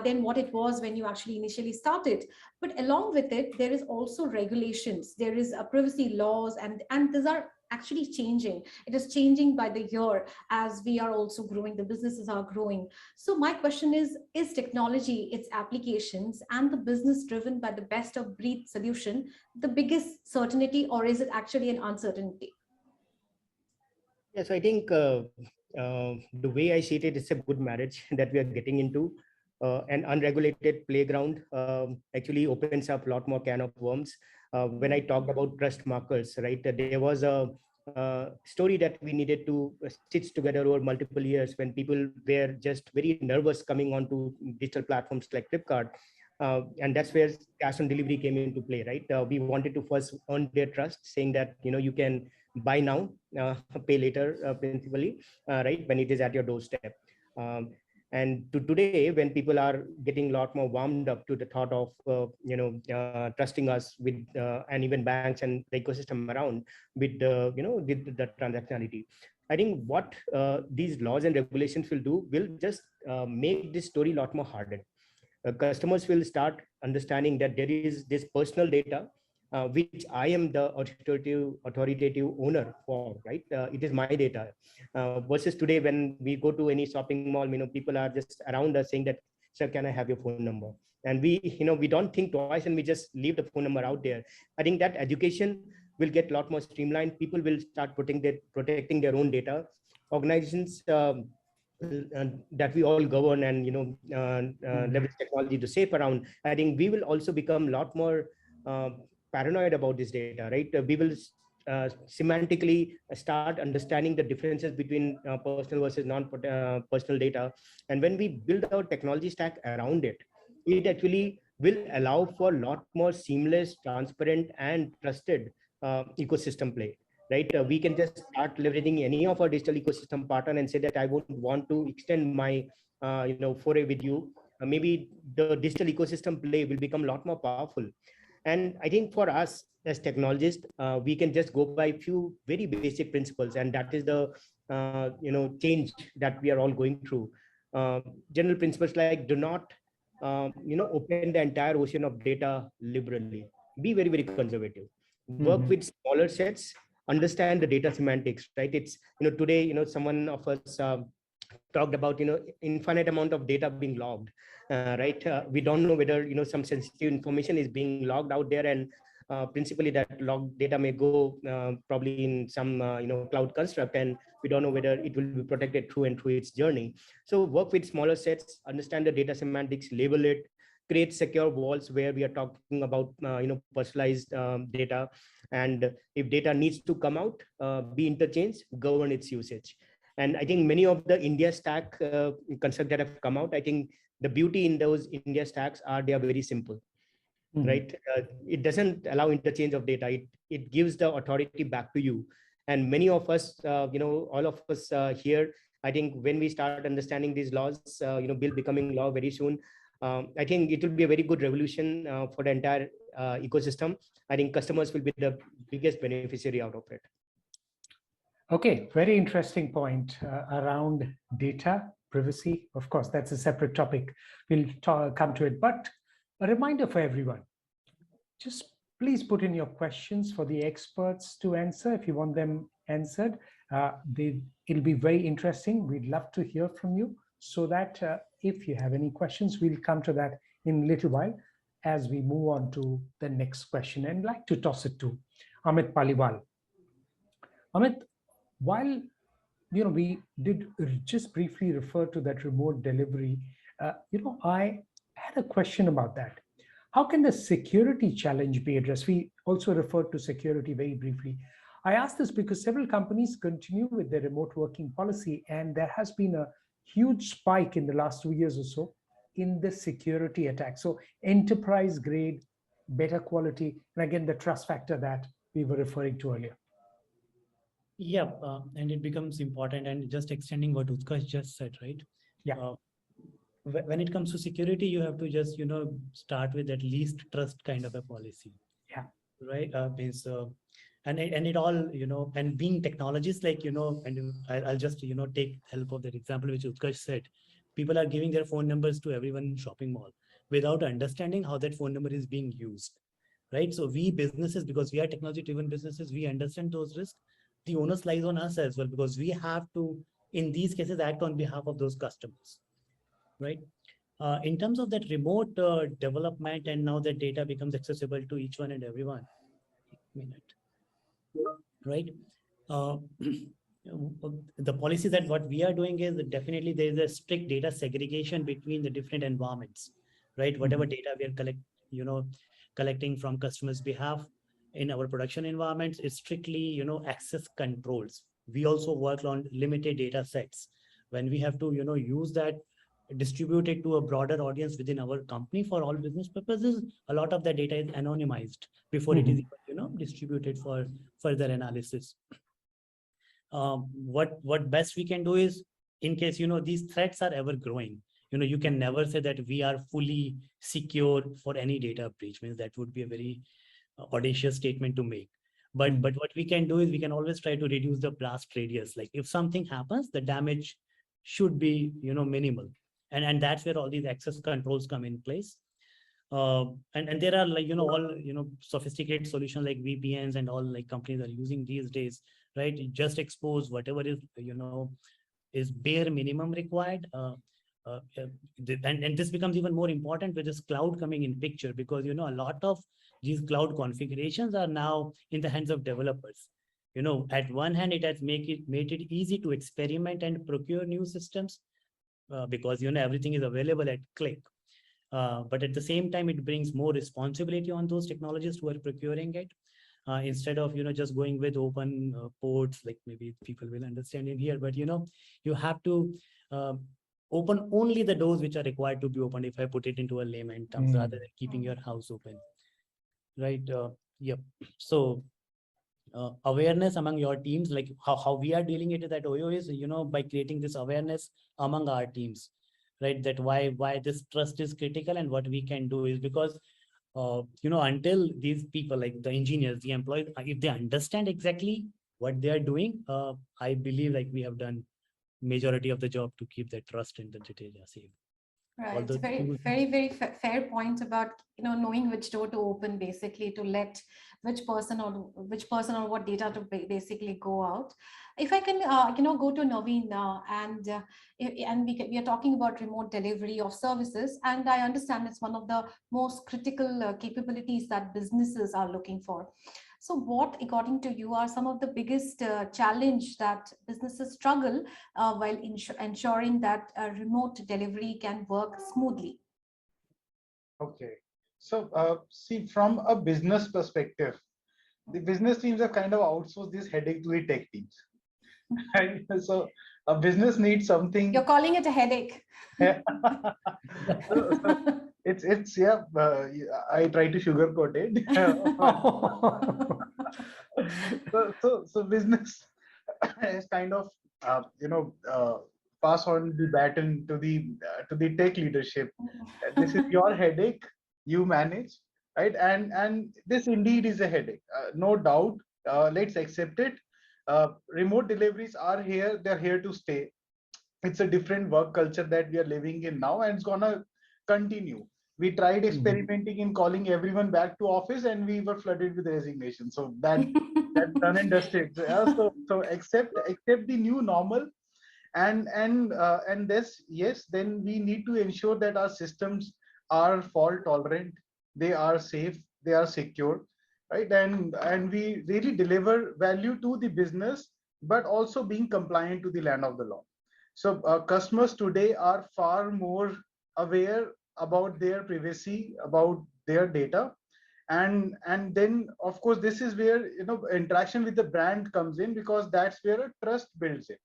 than what it was when you actually initially started. But along with it, there is also regulations. There is privacy laws, and these are actually changing. It is changing by the year as we are also growing. The businesses are growing. So my question is technology, its applications, and the business driven by the best of breed solution the biggest certainty, or is it actually an uncertainty? Yes, I think the way I see it, it's a good marriage that we are getting into. An unregulated playground actually opens up a lot more can of worms. When I talked about trust markers, right, there was a story that we needed to stitch together over multiple years when people were just very nervous coming onto digital platforms like Flipkart. And that's where cash on delivery came into play, right? We wanted to first earn their trust, saying that, you can buy now, pay later, principally, right, when it is at your doorstep. And to today, when people are getting a lot more warmed up to the thought of, trusting us with, and even banks and the ecosystem around with with the transactionality. I think what these laws and regulations will do will just make this story a lot more hardened. Customers will start understanding that there is this personal data which I am the authoritative owner for, right? It is my data. Versus today, when we go to any shopping mall, people are just around us saying that, "Sir, can I have your phone number?" And we don't think twice and we just leave the phone number out there. I think that education will get a lot more streamlined. People will start protecting their own data. Organizations that we all govern and leverage technology to safe around, I think we will also become a lot more paranoid about this data, right? We will semantically start understanding the differences between personal versus non-personal data. And when we build our technology stack around it, it actually will allow for a lot more seamless, transparent, and trusted ecosystem play. Right, we can just start leveraging any of our digital ecosystem partner and say that I would want to extend my foray with you. Maybe the digital ecosystem play will become a lot more powerful. And I think for us as technologists, we can just go by a few very basic principles, and that is the change that we are all going through. General principles like do not open the entire ocean of data liberally. Be very, very conservative. Work with smaller sets. Understand the data semantics, right? It's today someone of us talked about infinite amount of data being logged, right? We don't know whether some sensitive information is being logged out there, and principally that logged data may go probably in some cloud construct, and we don't know whether it will be protected through and through its journey. So work with smaller sets, understand the data semantics, label it, create secure walls where we are talking about personalized data. And if data needs to come out, be interchanged, govern its usage. And I think many of the India stack concepts that have come out, I think the beauty in those India stacks are they are very simple, right? It doesn't allow interchange of data. It gives the authority back to you. And many of us, all of us here, I think when we start understanding these laws, bill becoming law very soon, I think it will be a very good revolution for the entire ecosystem. I think customers will be the biggest beneficiary out of it. Okay, very interesting point around data privacy. Of course, that's a separate topic. We'll come to it. But a reminder for everyone, just please put in your questions for the experts to answer if you want them answered. It'll be very interesting. We'd love to hear from you, so that if you have any questions, we'll come to that in a little while as we move on to the next question. And I'd like to toss it to Amit Paliwal. Amit, while we did just briefly refer to that remote delivery, I had a question about that. How can the security challenge be addressed? We also referred to security very briefly. I asked this because several companies continue with their remote working policy, and there has been a huge spike in the last 2 years or so in the security attack. So enterprise grade, better quality, and again, the trust factor that we were referring to earlier. Yeah, and it becomes important, and just extending what Utkarsh just said, right? Yeah. When it comes to security, you have to just, start with at least trust kind of a policy. Yeah. Right. And it all, and being technologists, like, and I'll just, take help of that example, which Utkarsh said. People are giving their phone numbers to everyone in shopping mall without understanding how that phone number is being used. Right. So we businesses, because we are technology driven businesses, we understand those risks. The onus lies on us as well, because we have to, in these cases, act on behalf of those customers. Right. In terms of that remote development, and now that data becomes accessible to each one and everyone. Right. The policies that what we are doing is that definitely there is a strict data segregation between the different environments, right? Whatever data we are collecting from customers' behalf in our production environments is strictly, access controls. We also work on limited data sets. When we have to, use that, distribute it to a broader audience within our company for all business purposes, a lot of that data is anonymized before it is, distributed for further analysis. What best we can do is, in case, these threats are ever growing, you can never say that we are fully secure for any data breach. Means that would be a very audacious statement to make. But what we can do is we can always try to reduce the blast radius. Like if something happens, the damage should be, minimal. And that's where all these access controls come in place. And there are, like, all, sophisticated solutions like VPNs and all, like, companies are using these days, right? Just expose whatever is, is bare minimum required. And this becomes even more important with this cloud coming in picture, because, a lot of these cloud configurations are now in the hands of developers. At one hand, it has made it easy to experiment and procure new systems, because, everything is available at click. But at the same time, it brings more responsibility on those technologists who are procuring it. Instead of, just going with open ports, like maybe people will understand in here, but, you have to open only the doors which are required to be opened, if I put it into a layman terms, rather than keeping your house open. Right. Yep. So awareness among your teams, like how we are dealing it at OYO is, by creating this awareness among our teams, right? That why this trust is critical, and what we can do is, because until these people, like the engineers, the employees, if they understand exactly what they are doing, I believe like we have done majority of the job to keep that trust and the data safe. Right. It's a very fair point about, knowing which door to open, basically, to let which person or what data to basically go out. If I can, go to Naveen now, and we are talking about remote delivery of services, and I understand it's one of the most critical capabilities that businesses are looking for. So what, according to you, are some of the biggest challenge that businesses struggle while ensuring that remote delivery can work smoothly? Okay. So see, from a business perspective, the business teams have kind of outsourced this headache to the tech teams. Right? So a business needs something. You're calling it a headache. It's yeah. I try to sugarcoat it. So business is kind of pass on the baton to the tech leadership. This is your headache. You manage, right? And this indeed is a headache, no doubt. Let's accept it. Remote deliveries are here. They're here to stay. It's a different work culture that we are living in now, and it's gonna continue. We tried experimenting in calling everyone back to office, and we were flooded with resignation. So that's done and dusted. So accept the new normal, and this, yes, then we need to ensure that our systems are fault tolerant, they are safe, they are secure, right? And we really deliver value to the business, but also being compliant to the land of the law. So customers today are far more aware about their privacy, about their data. And then, of course, this is where interaction with the brand comes in, because that's where a trust builds in.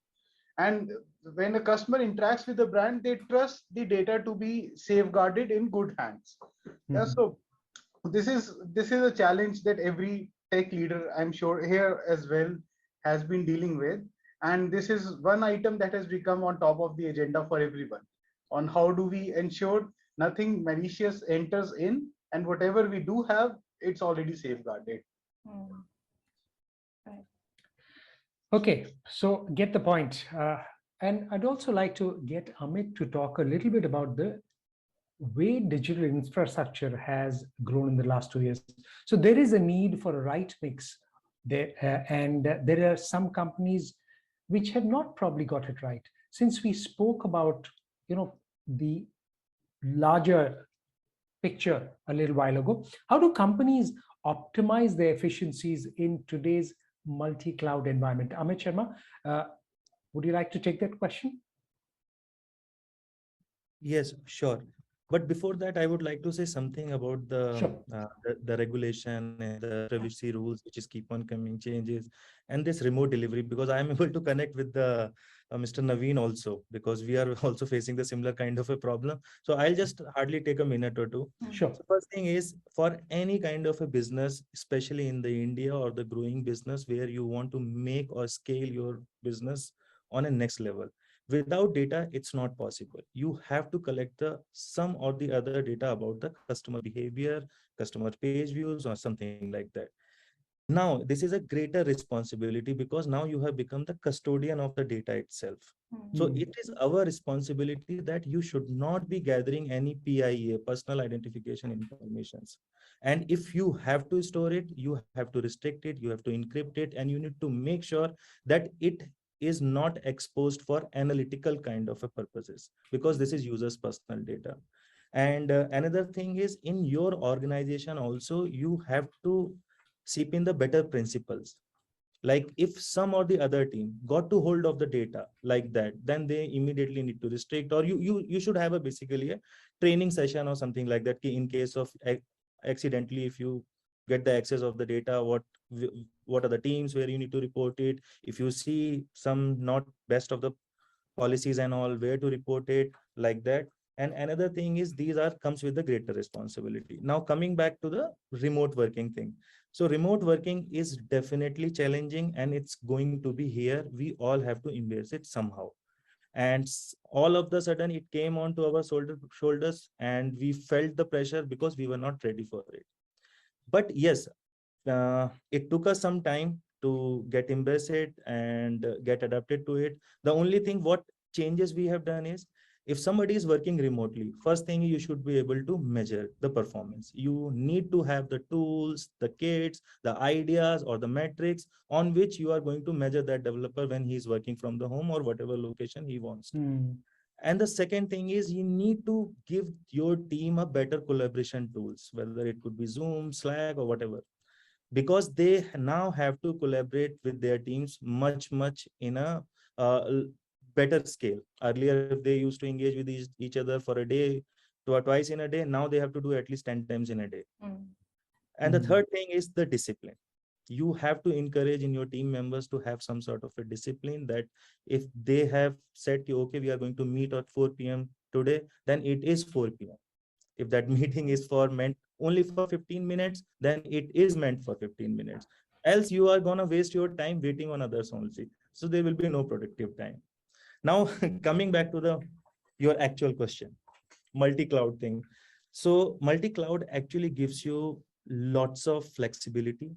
And when a customer interacts with the brand, they trust the data to be safeguarded in good hands. Yeah, so this is a challenge that every tech leader, I'm sure here as well, has been dealing with. And this is one item that has become on top of the agenda for everyone, on how do we ensure nothing malicious enters in, and whatever we do have, it's already safeguarded. Mm. Right. Okay, so get the point. And I'd also like to get Amit to talk a little bit about the way digital infrastructure has grown in the last 2 years. So there is a need for a right mix there, and there are some companies which have not probably got it right. Since we spoke about, the larger picture a little while ago, how do companies optimize their efficiencies in today's multi-cloud environment? Amit Sharma, would you like to take that question? Yes, sure. But before that, I would like to say something about Sure. the regulation and the privacy rules, which is keep on coming changes, and this remote delivery, because I am able to connect with the Mr. Naveen also, because we are also facing the similar kind of a problem. So I'll just hardly take a minute or two. Sure. So first thing is, for any kind of a business, especially in the India or the growing business where you want to make or scale your business on a next level, without data, it's not possible. You have to collect the some or the other data about the customer behavior, customer page views, or something like that. Now, this is a greater responsibility because now you have become the custodian of the data itself. So it is our responsibility that you should not be gathering any PIA, personal identification informations. And if you have to store it, you have to restrict it, you have to encrypt it, and you need to make sure that it is not exposed for analytical kind of a purposes, because this is users' personal data. And another thing is, in your organization also, you have to seep in the better principles. Like if some or the other team got to hold of the data like that, then they immediately need to restrict, or you should have a basically a training session or something like that, in case of accidentally, if you get the access of the data, what are the teams where you need to report it, if you see some not best of the policies and all, where to report it, like that. And another thing is, these are comes with the greater responsibility. Now coming back to the remote working thing. So remote working is definitely challenging, and it's going to be here. We all have to embrace it somehow. And all of the sudden it came onto our shoulders, and we felt the pressure because we were not ready for it. But yes, it took us some time to get embrace it and get adapted to it. The only thing what changes we have done is, if somebody is working remotely, first thing, you should be able to measure the performance. You need to have the tools, the kits, the ideas, or the metrics on which you are going to measure that developer when he is working from the home or whatever location he wants to. And the second thing is, you need to give your team a better collaboration tools, whether it could be Zoom, Slack, or whatever, because they now have to collaborate with their teams much in a uh, better scale. Earlier, if they used to engage with each other for a day, twice in a day, now they have to do at least 10 times in a day. And the third thing is the discipline. You have to encourage in your team members to have some sort of a discipline, that if they have said, okay, we are going to meet at 4 p.m. today, then it is 4 p.m. If that meeting is for meant only for 15 minutes, then it is meant for 15 minutes. Else you are going to waste your time waiting on others only. So there will be no productive time. Now, coming back to your actual question, multi-cloud thing. So multi-cloud actually gives you lots of flexibility,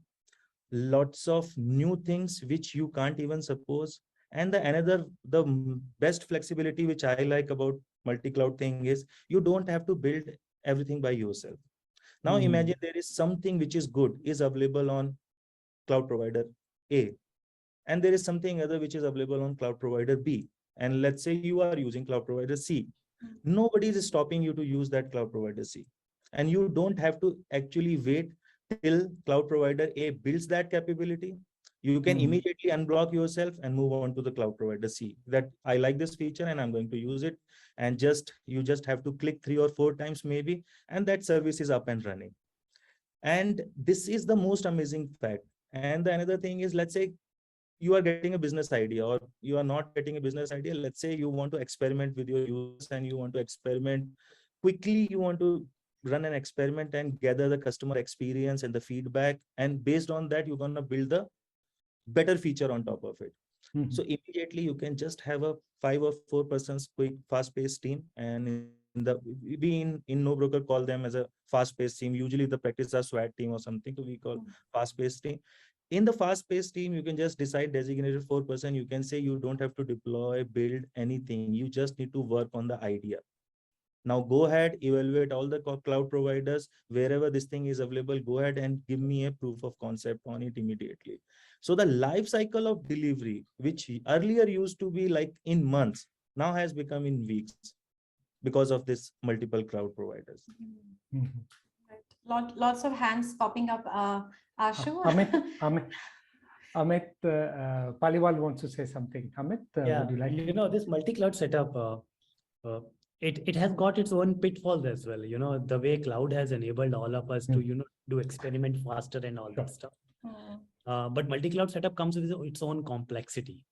lots of new things which you can't even suppose. And the best flexibility which I like about multi-cloud thing is, you don't have to build everything by yourself. Now imagine there is something which is good, is available on cloud provider A, and there is something other which is available on cloud provider B. And let's say you are using cloud provider C. Nobody is stopping you to use that cloud provider C. And you don't have to actually wait till cloud provider A builds that capability. You can immediately unblock yourself and move on to the cloud provider C, that I like this feature and I'm going to use it. And you just have to click 3 or 4 times maybe, and that service is up and running. And this is the most amazing fact. And the another thing is, let's say you are getting a business idea, or you are not getting a business idea. Let's say you want to experiment with your users and you want to experiment quickly, you want to run an experiment and gather the customer experience and the feedback, and based on that you're going to build the better feature on top of it. So immediately you can just have a 5 or 4 persons quick fast-paced team, and in no broker call them as a fast-paced team. Usually the practice are SWAT team or something, so we call fast-paced team. In the fast-paced team, you can just decide designated 4%. You can say you don't have to deploy, build anything. You just need to work on the idea. Now go ahead, evaluate all the cloud providers. Wherever this thing is available, go ahead and give me a proof of concept on it immediately. So the life cycle of delivery, which earlier used to be like in months, now has become in weeks because of this multiple cloud providers. Lots of hands popping up. Ashu. Amit, Paliwal wants to say something. Amit, would you like? You know, this multi-cloud setup, it has got its own pitfalls as well. You know, the way cloud has enabled all of us to, you know, do experiment faster and all that stuff. But multi-cloud setup comes with its own complexity.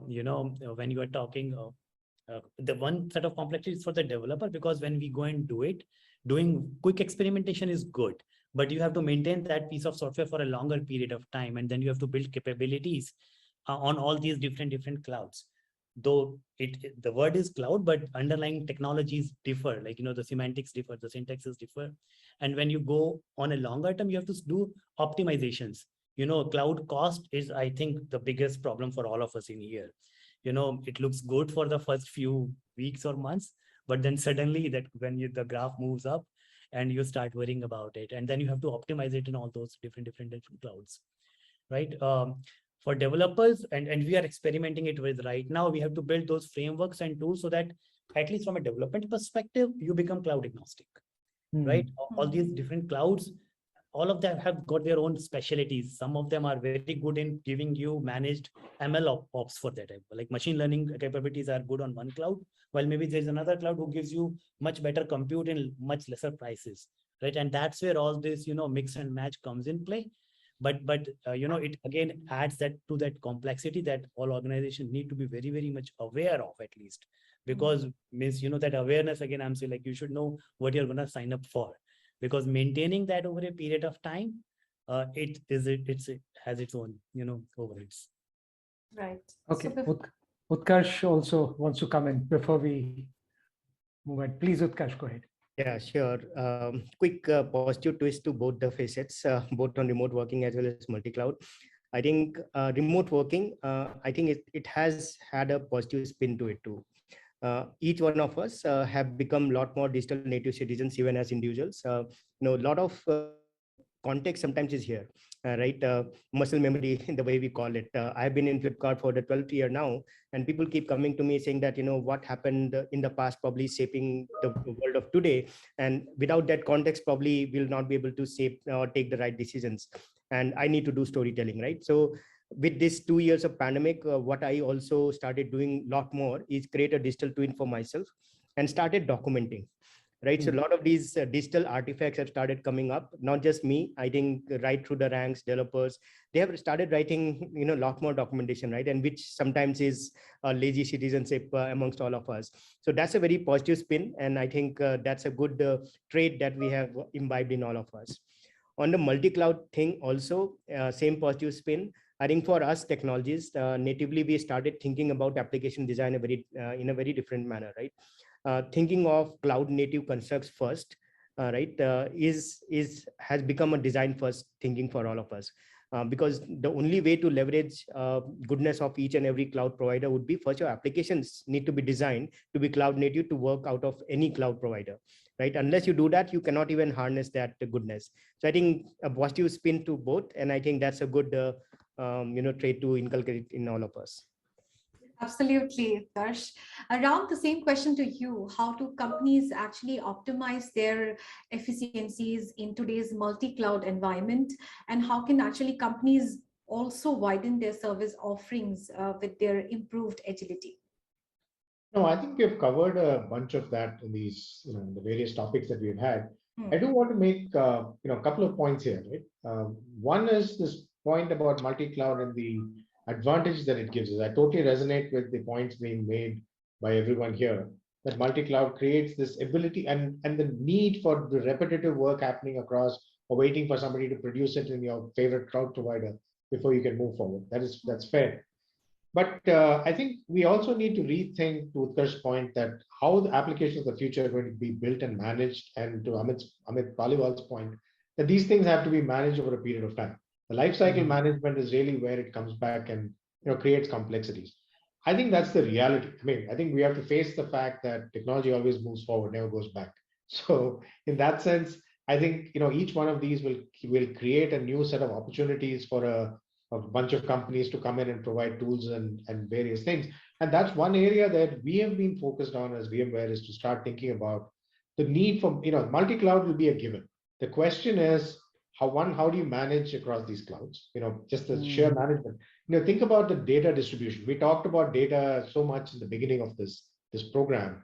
You know, when you are talking, the one set of complexity is for the developer, because when we go and do it, doing quick experimentation is good, but you have to maintain that piece of software for a longer period of time, and then you have to build capabilities on all these different clouds. Though the word is cloud, but underlying technologies differ, like, you know, the semantics differ, the syntaxes differ. And when you go on a longer term, you have to do optimizations. You know, cloud cost is, I think, the biggest problem for all of us in here. You know, it looks good for the first few weeks or months, but then suddenly that when the graph moves up and you start worrying about it, and then you have to optimize it in all those different clouds, right? For developers, and we are experimenting it with right now, we have to build those frameworks and tools so that at least from a development perspective, you become cloud agnostic, right? All these different clouds, all of them have got their own specialties. Some of them are very good in giving you managed ML ops for that. Like machine learning capabilities are good on one cloud, while maybe there's another cloud who gives you much better compute in much lesser prices, right? And that's where all this, you know, mix and match comes in play. But you know, it again adds that to that complexity that all organizations need to be very much aware of, at least, because means, you know, that awareness, again, I'm saying, like, you should know what you're going to sign up for, because maintaining that over a period of time, it has its own, you know, overheads. Right. Okay. So Utkarsh also wants to come in before we move on. Please, Utkarsh, go ahead. Yeah, sure. Quick positive twist to both the facets, both on remote working as well as multi-cloud. I think remote working, I think it has had a positive spin to it too. Each one of us have become a lot more digital native citizens, even as individuals. You know, a lot of context sometimes is here, right? Muscle memory, in the way we call it. I've been in Flipkart for the 12th year now, and people keep coming to me saying that, you know, what happened in the past probably shaping the world of today, and without that context, probably will not be able to shape or take the right decisions. And I need to do storytelling, right? So with this 2 years of pandemic, what I also started doing a lot more is create a digital twin for myself and started documenting. Right. So a lot of these digital artifacts have started coming up, not just me. I think right through the ranks, developers, they have started writing, you know, a lot more documentation, right? And which sometimes is a lazy citizenship amongst all of us. So that's a very positive spin. And I think that's a good trait that we have imbibed in all of us. On the multi-cloud thing also, same positive spin. I think for us technologists, natively, we started thinking about application design in a very different manner, right? Thinking of cloud native constructs first, right, has become a design first thinking for all of us, because the only way to leverage goodness of each and every cloud provider would be first your applications need to be designed to be cloud native to work out of any cloud provider, right? Unless you do that, you cannot even harness that goodness. So I think a positive spin to both, and I think that's a good you know, trait to inculcate in all of us. Absolutely, Utkarsh. Around the same question to you, how do companies actually optimize their efficiencies in today's multi-cloud environment? And how can actually companies also widen their service offerings with their improved agility? No, I think we've covered a bunch of that in these, you know, the various topics that we've had. I do want to make, you know, a couple of points here, right? One is this point about multi-cloud and the advantage that it gives us. I totally resonate with the points being made by everyone here, that multi-cloud creates this ability and the need for the repetitive work happening across or waiting for somebody to produce it in your favorite cloud provider before you can move forward. That's fair. But I think we also need to rethink, to Utkarsh's point, that how the applications of the future are going to be built and managed, and to Amit Paliwal's point, that these things have to be managed over a period of time. The life cycle management is really where it comes back and creates complexities. I think that's the reality. I mean, I think we have to face the fact that technology always moves forward, never goes back. So in that sense, I think each one of these will create a new set of opportunities for a bunch of companies to come in and provide tools and various things. And that's one area that we have been focused on as VMware, is to start thinking about the need for, multi-cloud will be a given. The question is, how do you manage across these clouds? Just the sheer management. Think about the data distribution. We talked about data so much in the beginning of this program,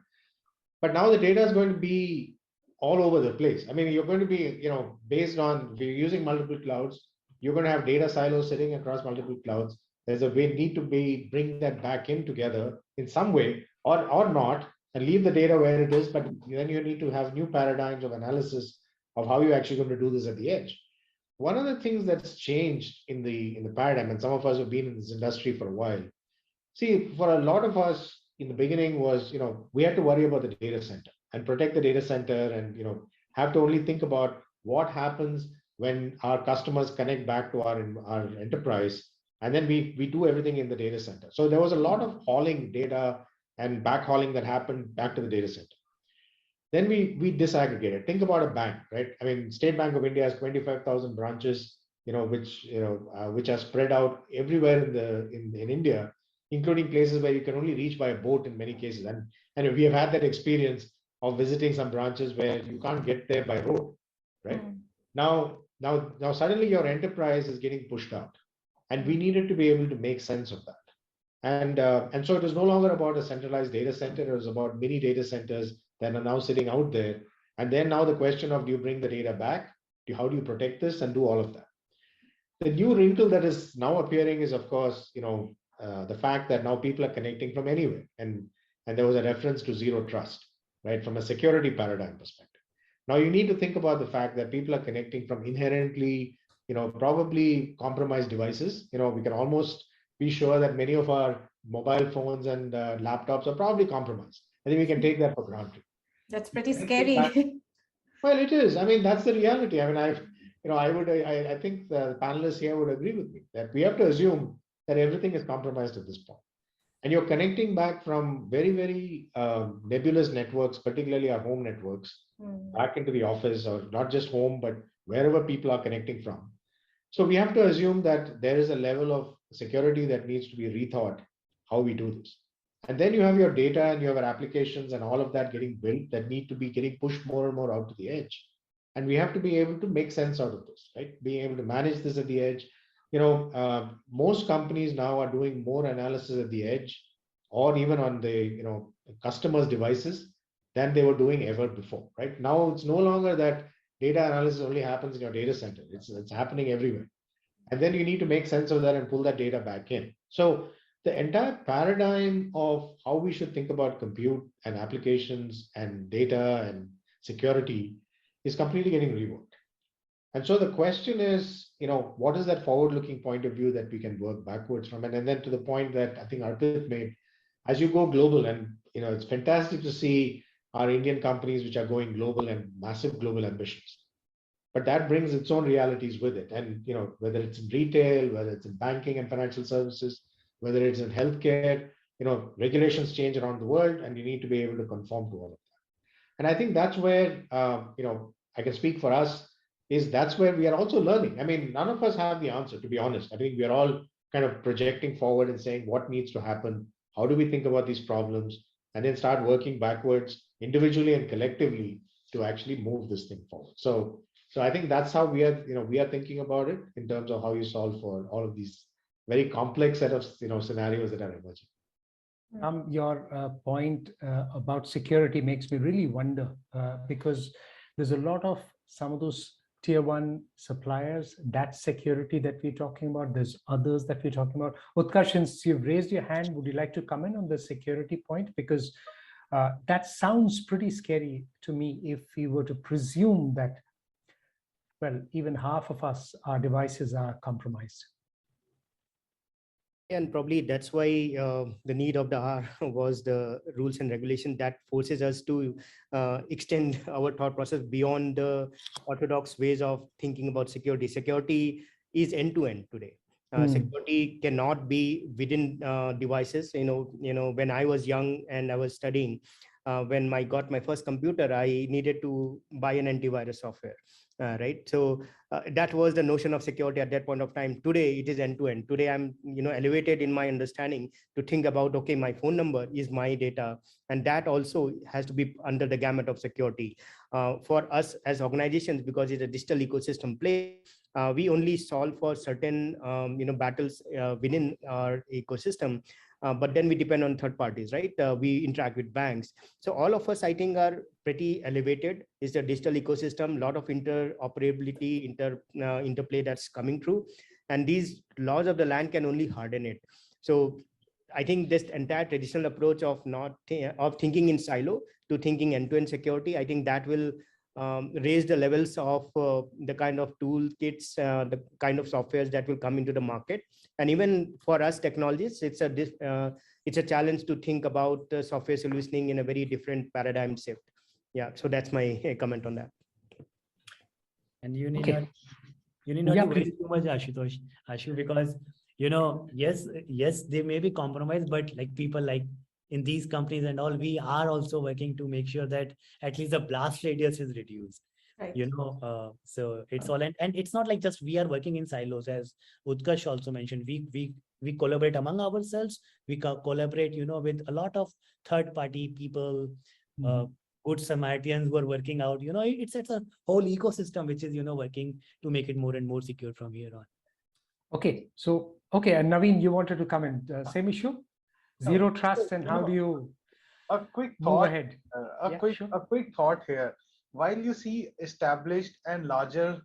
but now the data is going to be all over the place. I mean, you're going to be, based on, if you're using multiple clouds, you're going to have data silos sitting across multiple clouds. There's a way need to bring that back in together in some way, or not, and leave the data where it is. But then you need to have new paradigms of analysis of how you're actually going to do this at the edge. One of the things that's changed in the paradigm, and some of us have been in this industry for a while. See, for a lot of us in the beginning was, we had to worry about the data center and protect the data center, and have to only think about what happens when our customers connect back to our enterprise, and then we do everything in the data center. So there was a lot of hauling data and backhauling that happened back to the data center. Then we disaggregated. Think about a bank, right? I mean, State Bank of India has 25,000 branches, which are spread out everywhere in India, including places where you can only reach by a boat in many cases. And we have had that experience of visiting some branches where you can't get there by road, right? Now suddenly your enterprise is getting pushed out, and we needed to be able to make sense of that. And so it was no longer about a centralized data center. It was about many data centers that are now sitting out there. And then now the question of, do you bring the data back? How do you protect this and do all of that? The new wrinkle that is now appearing is, of course, the fact that now people are connecting from anywhere. And there was a reference to zero trust, right? From a security paradigm perspective. Now you need to think about the fact that people are connecting from inherently, probably compromised devices. We can almost be sure that many of our mobile phones and laptops are probably compromised. I think we can take that for granted. That's pretty scary. Well, it is. I mean, that's the reality. I mean, I think the panelists here would agree with me that we have to assume that everything is compromised at this point. And you're connecting back from very, very nebulous networks, particularly our home networks, back into the office, or not just home, but wherever people are connecting from. So we have to assume that there is a level of security that needs to be rethought how we do this. And then you have your data and you have your applications and all of that getting built that need to be getting pushed more and more out to the edge. And we have to be able to make sense out of this, right? Being able to manage this at the edge. Most companies now are doing more analysis at the edge, or even on the customers' devices, than they were doing ever before, right? Now it's no longer that data analysis only happens in your data center. It's happening everywhere. And then you need to make sense of that and pull that data back in. So the entire paradigm of how we should think about compute and applications and data and security is completely getting reworked. And so the question is, what is that forward-looking point of view that we can work backwards from? And then to the point that I think Arpit made, as you go global, and it's fantastic to see our Indian companies which are going global and massive global ambitions. But that brings its own realities with it. And whether it's in retail, whether it's in banking and financial services, whether it's in healthcare, regulations change around the world, and you need to be able to conform to all of that. And I think that's where, I can speak for us, that's where we are also learning. I mean, none of us have the answer, to be honest. I think we are all kind of projecting forward and saying what needs to happen, how do we think about these problems, and then start working backwards individually and collectively to actually move this thing forward. So I think that's how we are thinking about it in terms of how you solve for all of these very complex set of scenarios that are emerging. Your point about security makes me really wonder, because there's a lot of some of those tier one suppliers, that security that we're talking about. There's others that we're talking about. Utkarsh, since you've raised your hand, would you like to comment on the security point? Because that sounds pretty scary to me if we were to presume that, well, even half of us, our devices are compromised. And probably that's why the need of the hour was the rules and regulation that forces us to extend our thought process beyond the orthodox ways of thinking about security. Security is end to end today. Security cannot be within devices. When I was young and I was studying, when I got my first computer, I needed to buy an antivirus software. Right. So that was the notion of security at that point of time. Today, it is end to end. Today, I'm elevated in my understanding to think about, okay, my phone number is my data, and that also has to be under the gamut of security. For us as organizations, because it's a digital ecosystem play, we only solve for certain battles within our ecosystem. But then we depend on third parties, right? We interact with banks. So all of us, I think, are pretty elevated. It's a digital ecosystem, a lot of interoperability, interplay that's coming through. And these laws of the land can only harden it. So I think this entire traditional approach of of thinking in silo to thinking end-to-end security, I think that will raise the levels of the kind of toolkits, the kind of softwares that will come into the market. And even for us technologists, it's a challenge to think about software solutioning in a very different paradigm shift. Yeah, so that's my comment on that. And you need not to worry too much, Ashutosh, because yes, they may be compromised, but like people like in these companies and all, we are also working to make sure that at least the blast radius is reduced. Right. So it's all, and it's not like just we are working in silos, as Utkarsh also mentioned. We collaborate among ourselves. We collaborate, with a lot of third-party people, good Samaritans who are working out. It's a whole ecosystem which is working to make it more and more secure from here on. Okay, and Naveen, you wanted to comment. Same issue, zero trust, and how do you a quick move thought ahead? a quick thought here. While you see established and larger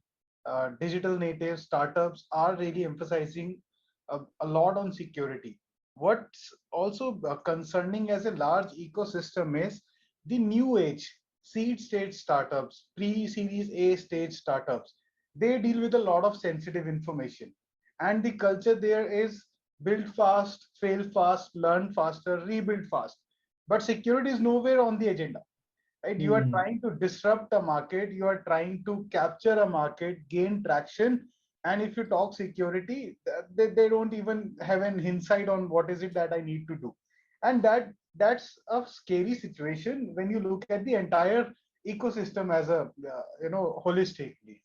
digital native startups are really emphasizing a lot on security, what's also concerning as a large ecosystem is the new age seed stage startups, pre-series A stage startups. They deal with a lot of sensitive information, and the culture there is build fast, fail fast, learn faster, rebuild fast. But security is nowhere on the agenda, right? You are trying to disrupt a market, you are trying to capture a market, gain traction. And if you talk security, they don't even have an insight on what is it that I need to do. And that's a scary situation when you look at the entire ecosystem as a holistically.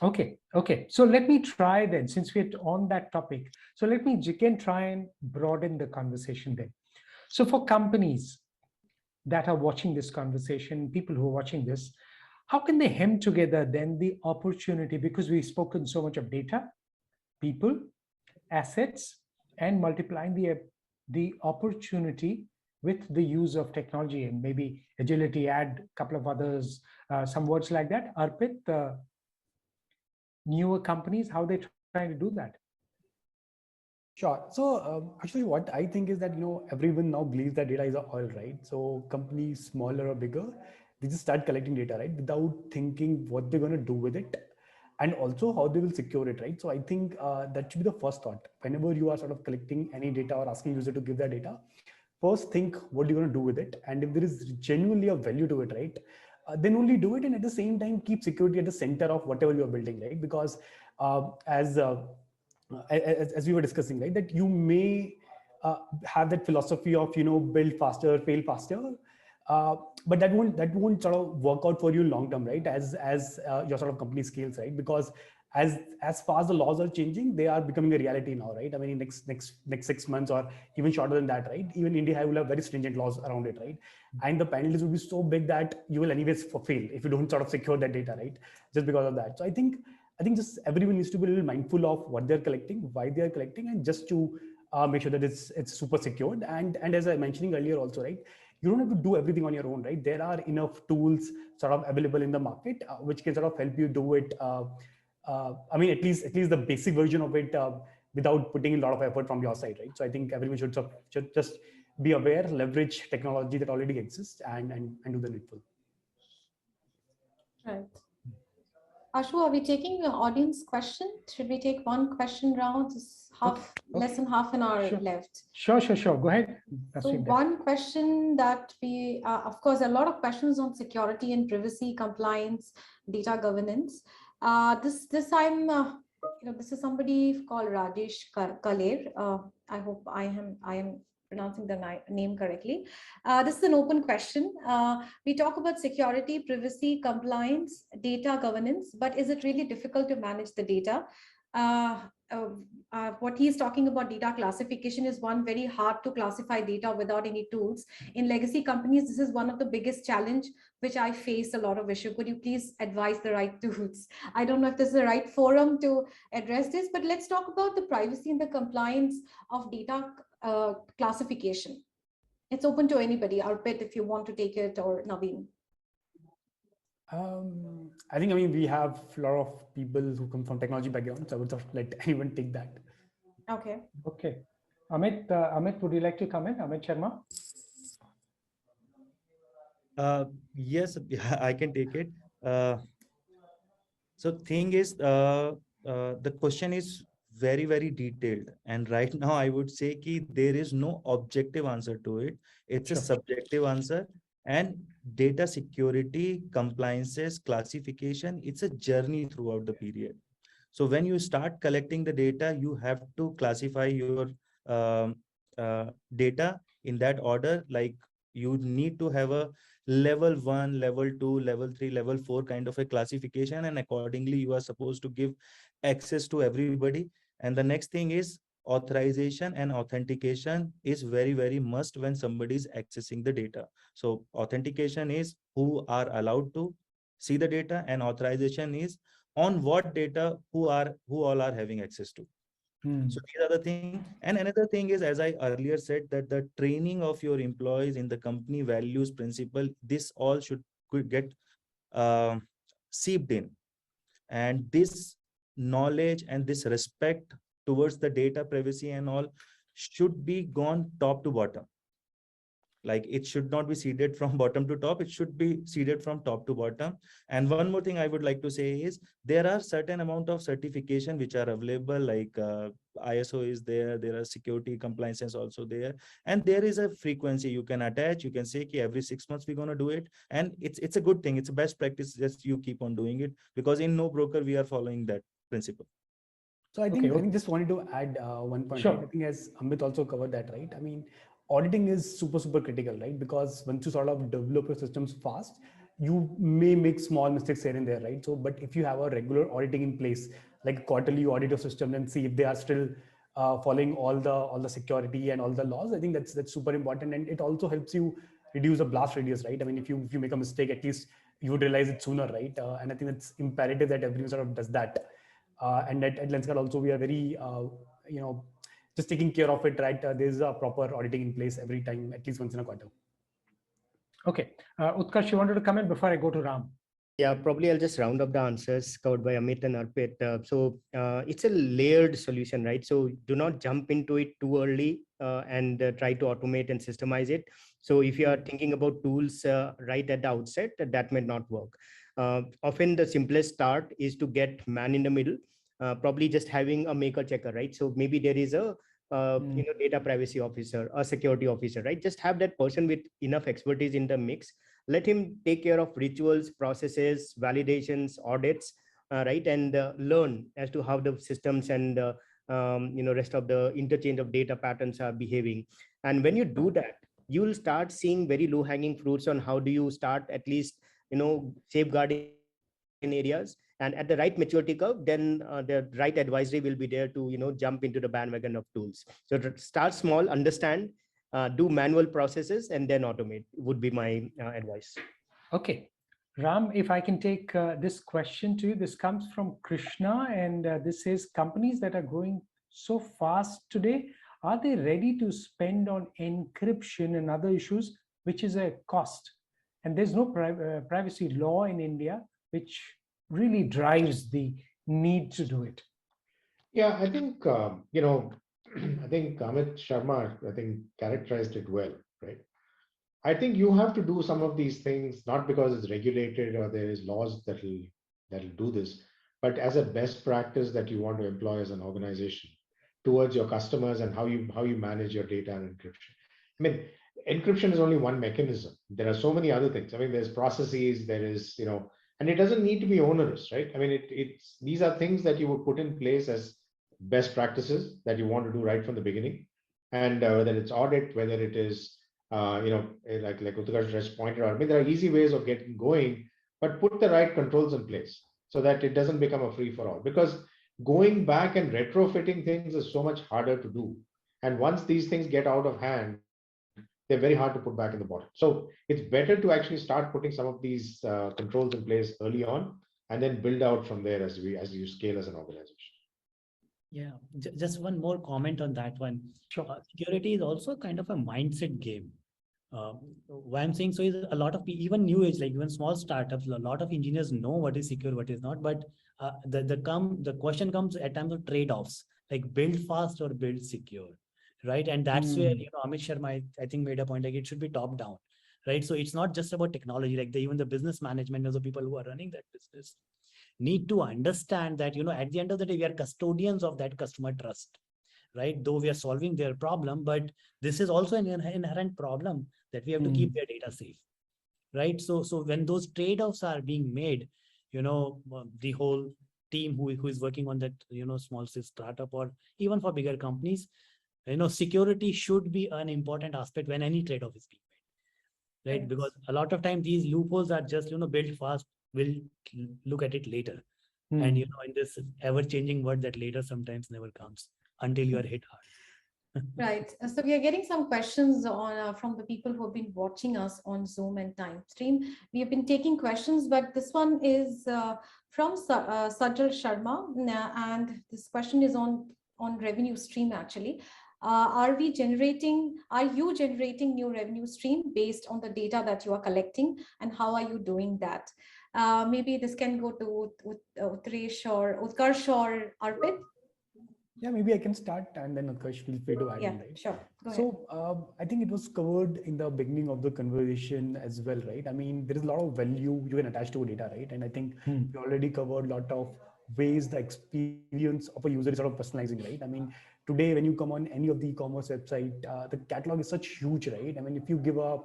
Okay. So let me try then, since we're on that topic. So let me again try and broaden the conversation then. So for companies that are watching this conversation, people who are watching this, how can they hem together then the opportunity? Because we've spoken so much of data, people, assets, and multiplying the opportunity with the use of technology, and maybe agility, add a couple of others, some words like that. Arpit, newer companies, how they trying to do that? Sure. So actually what I think is that, everyone now believes that data is oil, right? So companies, smaller or bigger, they just start collecting data, right? Without thinking what they're going to do with it and also how they will secure it, right? So I think that should be the first thought. Whenever you are sort of collecting any data or asking user to give their data, first think what you're going to do with it. And if there is genuinely a value to it, right? Then only do it. And at the same time, keep security at the center of whatever you're building, right? Because as we were discussing, right, that you may have that philosophy of build faster, fail faster, but that won't sort of work out for you long term, right? As your sort of company scales, right? Because as far as the laws are changing, they are becoming a reality now, right? I mean, in next 6 months or even shorter than that, right? Even India will have very stringent laws around it, right? And the penalties will be so big that you will anyways fail if you don't sort of secure that data, right? Just because of that. So I think just everyone needs to be a little mindful of what they're collecting, why they are collecting, and just to make sure that it's super secured. And as I mentioning earlier also, right, you don't have to do everything on your own, right? There are enough tools sort of available in the market which can sort of help you do it. I mean, at least the basic version of it without putting a lot of effort from your side, right? So I think everyone should just be aware, leverage technology that already exists, and do the needful. Right. Ashu, are we taking an audience question? Should we take one question round? It's less than half an hour left. Sure. Go ahead. So one question that we, of course, a lot of questions on security and privacy, compliance, data governance. This is somebody called Rajesh Kaler. I hope I am pronouncing the name correctly. This is an open question. We talk about security, privacy, compliance, data governance, but is it really difficult to manage the data? What he's talking about, data classification, is one very hard to classify data without any tools. In legacy companies, this is one of the biggest challenge which I face a lot of issue. Could you please advise the right tools? I don't know if this is the right forum to address this, but let's talk about the privacy and the compliance of data classification. It's open to anybody. Arpit, if you want to take it, or Naveen. I mean, we have a lot of people who come from technology backgrounds. I would just let anyone take that. Okay. Amit, would you like to come in? Amit Sharma? Yes, I can take it. So thing is, the question is very, very detailed. And right now I would say that there is no objective answer to it. It's a subjective answer. And data security, compliances, classification, it's a journey throughout the period. So when you start collecting the data, you have to classify your data in that order. Like you need to have a level 1, level 2, level 3, level 4 kind of a classification, and accordingly you are supposed to give access to everybody. And the next thing is authorization and authentication is very, very must when somebody is accessing the data. So authentication is who are allowed to see the data, and authorization is on what data who all are having access to. So these are the things. And another thing is, as I earlier said, that the training of your employees in the company values, principle, this all could get seeped in. And this knowledge and this respect towards the data privacy and all should be gone top to bottom. Like it should not be seeded from bottom to top, it should be seeded from top to bottom. And one more thing I would like to say is there are certain amount of certification which are available, like ISO is there are security compliances also there, and there is a frequency you can attach. You can say ki every 6 months we're going to do it, and it's a good thing, it's a best practice, just you keep on doing it, because in no broker we are following that principle. So I think just wanted to add one point. Sure. Right? I think as Amit also covered that, right? I mean, auditing is super critical, right? Because once you sort of develop your systems fast, you may make small mistakes here and there, right? So, but if you have a regular auditing in place, like quarterly you audit your system and see if they are still following all the security and all the laws, I think that's super important, and it also helps you reduce the blast radius, right? I mean, if you make a mistake, at least you would realize it sooner, right? And I think it's imperative that everyone sort of does that. And at Lenskart also, we are very, just taking care of it, right? There's a proper auditing in place every time, at least once in a quarter. Okay. Utkarsh, you wanted to come in before I go to Ram? Yeah, probably I'll just round up the answers covered by Amit and Arpit. It's a layered solution, right? So do not jump into it too early and try to automate and systemize it. So if you are thinking about tools right at the outset, that may not work. Often the simplest start is to get man in the middle, probably just having a maker checker, right? So maybe there is a data privacy officer, a security officer, right? Just have that person with enough expertise in the mix. Let him take care of rituals, processes, validations, audits, right? And learn as to how the systems and rest of the interchange of data patterns are behaving. And when you do that, you'll start seeing very low hanging fruits on how do you start at least safeguarding areas. And at the right maturity curve, then the right advisory will be there to jump into the bandwagon of tools. So start small, understand, do manual processes, and then automate would be my advice. Okay. Ram, if I can take this question to you, this comes from Krishna, and this says, companies that are growing so fast today, are they ready to spend on encryption and other issues which is a cost. And there's no privacy law in India, which really drives the need to do it. Yeah, I think, I think Amit Sharma, I think, characterized it well, right? I think you have to do some of these things, not because it's regulated or there is laws that'll do this, but as a best practice that you want to employ as an organization towards your customers and how you manage your data and encryption. I mean, encryption is only one mechanism. There are so many other things. I mean, there's processes, there is, and it doesn't need to be onerous, right? I mean, it's these are things that you would put in place as best practices that you want to do right from the beginning. And whether it's audit, whether it is, like Utkarsh just pointed out, I mean, there are easy ways of getting going, but put the right controls in place so that it doesn't become a free for all. Because going back and retrofitting things is so much harder to do. And once these things get out of hand, they're very hard to put back in the bottom. So it's better to actually start putting some of these controls in place early on, and then build out from there as you scale as an organization. Yeah, just one more comment on that one. Sure. Security is also kind of a mindset game. Why I'm saying so is a lot of people, even new age, like even small startups, a lot of engineers know what is secure, what is not. But the question comes at times of trade-offs, like build fast or build secure, right? And that's where Amit Sharma, I think, made a point, like it should be top down, right? So it's not just about technology, like even the business management of the people who are running that business need to understand that, at the end of the day, we are custodians of that customer trust, right? Though we are solving their problem, but this is also an inherent problem that we have to keep their data safe, right? So when those trade-offs are being made, the whole team who is working on that, small startup or even for bigger companies, security should be an important aspect when any trade-off is being made, right? Because a lot of times these loopholes are just, built fast, we'll look at it later. And, in this ever-changing world, that later sometimes never comes until you are hit hard. Right. So we are getting some questions on from the people who have been watching us on Zoom and Time Stream. We have been taking questions, but this one is from Sajal Sharma, and this question is on revenue stream actually. Are you generating new revenue stream based on the data that you are collecting, and how are you doing that? Maybe this can go to Utresh or Utkarsh or Arpit. Yeah, maybe I can start and then Utkarsh, feel free to add in, right? Sure. Go ahead. So I think it was covered in the beginning of the conversation as well, right? I mean, there is a lot of value you can attach to data, right? And I think we already covered a lot of ways the experience of a user is sort of personalizing, right? I mean, today when you come on any of the e-commerce website, the catalog is such huge, right? I mean, if you give a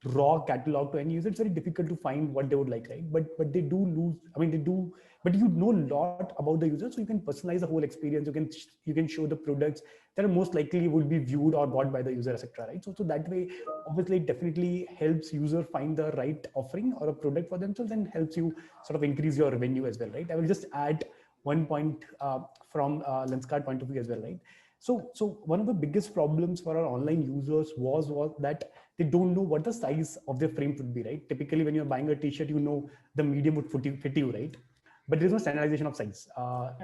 raw catalog to any user, it's very difficult to find what they would like, right? But they do lose, I mean, they do, but you know a lot about the user, so you can personalize the whole experience. You can show the products that are most likely would be viewed or bought by the user, etc. Right? So that way, obviously, it definitely helps user find the right offering or a product for themselves, and helps you sort of increase your revenue as well, right? I will just add one point from Lenskart point of view as well, right? So one of the biggest problems for our online users was that they don't know what the size of their frame would be, right? Typically, when you're buying a t-shirt, the medium would fit you, right? But there's no standardization of size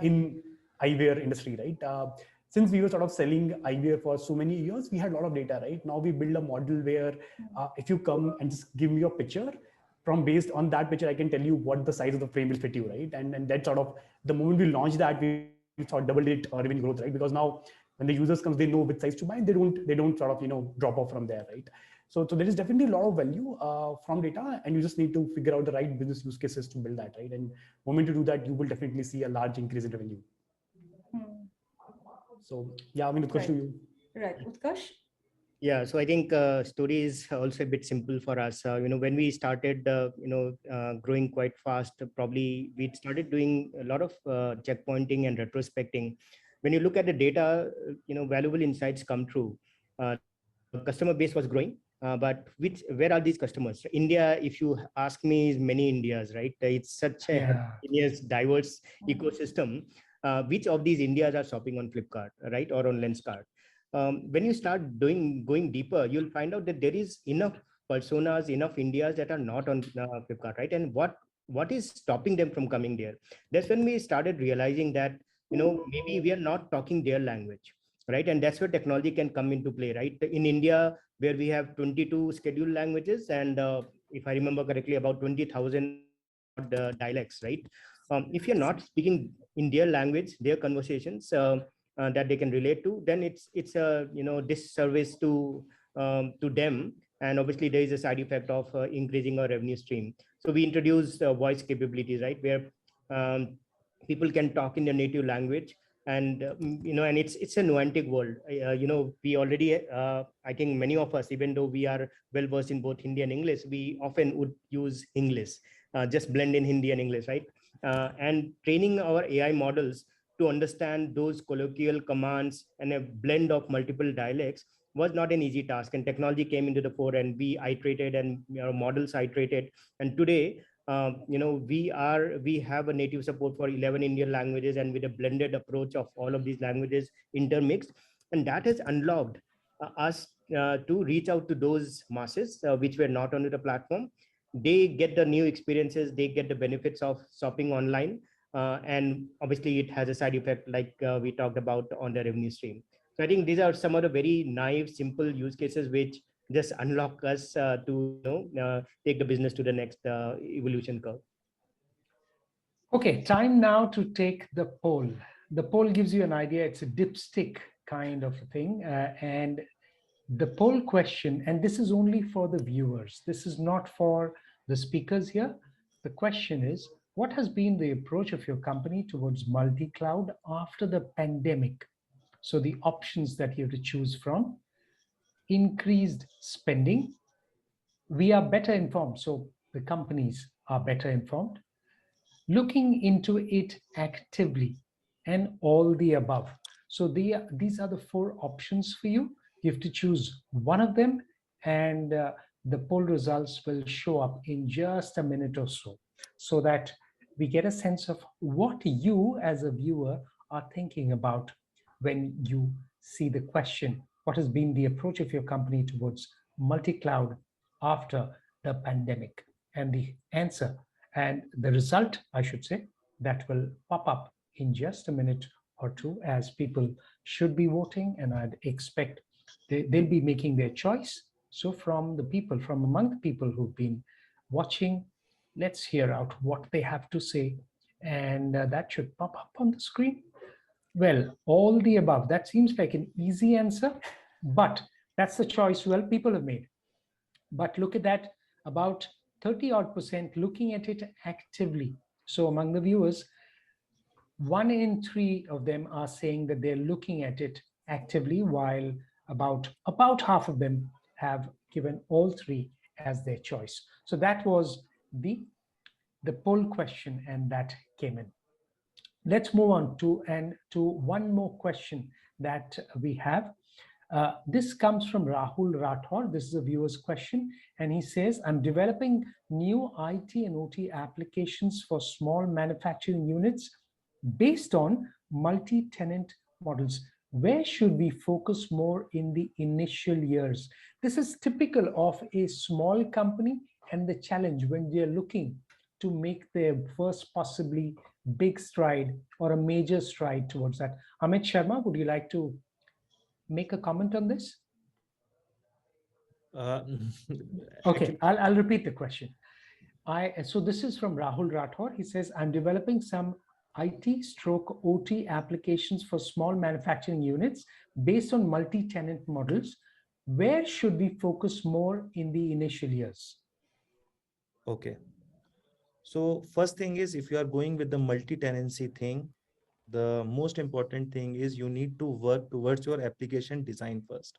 in eyewear industry, right? Since we were sort of selling eyewear for so many years, we had a lot of data, right? Now we build a model where if you come and just give me your picture, based on that picture, I can tell you what the size of the frame will fit you, right? And that sort of, the moment we launched that, we sort of doubled it revenue growth, right? Because now when the users comes, they know which size to buy, and they don't sort of, drop off from there, right? So there is definitely a lot of value from data, and you just need to figure out the right business use cases to build that, right? And the moment you do that, you will definitely see a large increase in revenue. So yeah, I mean, Utkarsh, to you. Right, Utkarsh? Yeah, so I think story is also a bit simple for us. When we started, growing quite fast, probably we started doing a lot of checkpointing and retrospecting. When you look at the data, valuable insights come true. Customer base was growing, but where are these customers? India, if you ask me, is many Indias, right? It's such a diverse ecosystem. Which of these Indias are shopping on Flipkart, right, or on Lenskart? When you start going deeper, you'll find out that there is enough personas, enough Indias that are not on Flipkart, right? And what is stopping them from coming there? That's when we started realizing that, maybe we are not talking their language, right? And that's where technology can come into play, right? In India, where we have 22 scheduled languages and if I remember correctly, about 20,000 odd dialects, right? If you're not speaking in their language, their conversations that they can relate to, then it's a disservice to them. And obviously, there is a side effect of increasing our revenue stream. So we introduced voice capabilities, right, where um, people can talk in their native language, and and it's a nuantic world. We already, I think many of us, even though we are well versed in both Hindi and English, we often would use English, just blend in Hindi and English, right? And training our AI models to understand those colloquial commands and a blend of multiple dialects was not an easy task. And technology came into the fore, and we iterated, and our models iterated. And today, we have a native support for 11 Indian languages, and with a blended approach of all of these languages intermixed, and that has unlocked us to reach out to those masses which were not onto the platform. They get the new experiences, they get the benefits of shopping online, and obviously it has a side effect like we talked about on the revenue stream. So I think these are some of the very naive, simple use cases which just unlock us to take the business to the next evolution curve. Okay, time now to take the poll. The poll gives you an idea. It's a dipstick kind of a thing. And the poll question, and this is only for the viewers. This is not for the speakers here. The question is, what has been the approach of your company towards multi-cloud after the pandemic? So the options that you have to choose from: increased spending, we are better informed, so the companies are better informed, looking into it actively, and all the above. So these are the four options for you. You have to choose one of them, and the poll results will show up in just a minute or so that we get a sense of what you as a viewer are thinking about when you see the question: what has been the approach of your company towards multi-cloud after the pandemic? And the answer and the result, I should say, that will pop up in just a minute or two, as people should be voting, and I'd expect they'll be making their choice. So from among the people who've been watching, let's hear out what they have to say, and that should pop up on the screen. Well, all the above. That seems like an easy answer, but that's the choice, well, people have made. But look at that, about 30 odd percent looking at it actively. So among the viewers, 1 in 3 of them are saying that they're looking at it actively, while about half of them have given all three as their choice. So that was the poll question, and that came in. Let's move on to one more question that we have. This comes from Rahul Rathore. This is a viewer's question, and he says, I'm developing new IT and OT applications for small manufacturing units based on multi-tenant models. Where should we focus more in the initial years? This is typical of a small company and the challenge when they're looking to make their first possibly big stride or a major stride towards that. Amit Sharma, would you like to make a comment on this? Okay, I'll repeat the question. So this is from Rahul Rathore. He says, I'm developing some IT/OT applications for small manufacturing units based on multi-tenant models. Where should we focus more in the initial years? Okay. So first thing is, if you are going with the multi-tenancy thing, the most important thing is you need to work towards your application design first,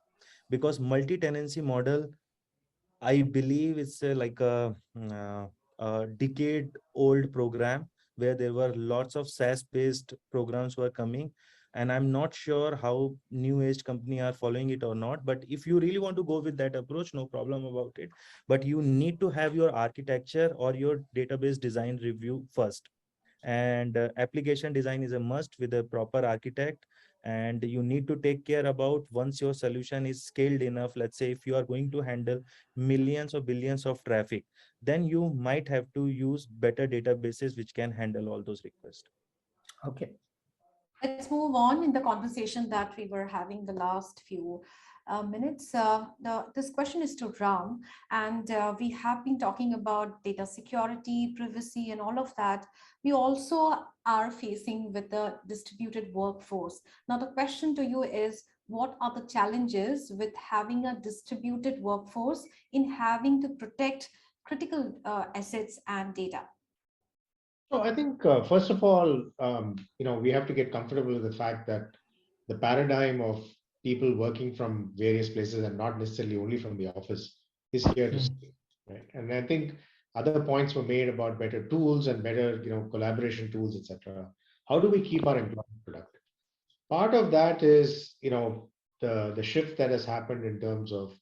because multi-tenancy model, I believe it's a decade-old program where there were lots of SaaS-based programs were coming, and I'm not sure how new age company are following it or not. But if you really want to go with that approach, no problem about it. But you need to have your architecture or your database design review first, and application design is a must with a proper architect. And you need to take care about, once your solution is scaled enough, let's say if you are going to handle millions or billions of traffic, then you might have to use better databases which can handle all those requests. Okay. Let's move on in the conversation that we were having the last few minutes. This question is to Ram, and we have been talking about data security, privacy, and all of that. We also are facing with the distributed workforce. Now, the question to you is, what are the challenges with having a distributed workforce in having to protect critical assets and data? So I think first of all, we have to get comfortable with the fact that the paradigm of people working from various places and not necessarily only from the office is here to stay, right? And I think other points were made about better tools and better, collaboration tools, etc. How do we keep our employees productive? Part of that is, the shift that has happened in terms of,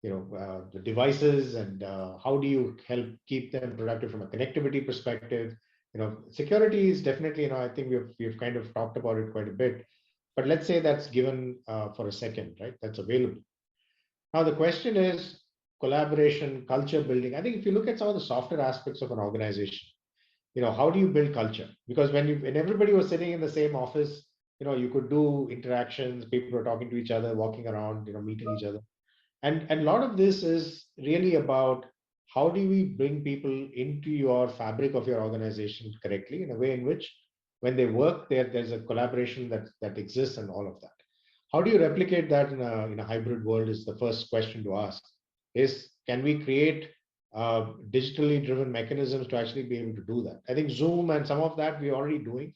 the devices and how do you help keep them productive from a connectivity perspective. Security is definitely, I think we've kind of talked about it quite a bit, but let's say that's given for a second, right? That's available. Now the question is collaboration, culture building. I think if you look at some of the softer aspects of an organization, how do you build culture? Because when everybody was sitting in the same office, you could do interactions, people were talking to each other, walking around, meeting each other. And a lot of this is really about how do we bring people into your fabric of your organization correctly in a way in which when they work there's a collaboration that exists and all of that. How do you replicate that in a hybrid world is the first question to ask. Is can we create digitally driven mechanisms to actually be able to do that? I think Zoom and some of that we're already doing.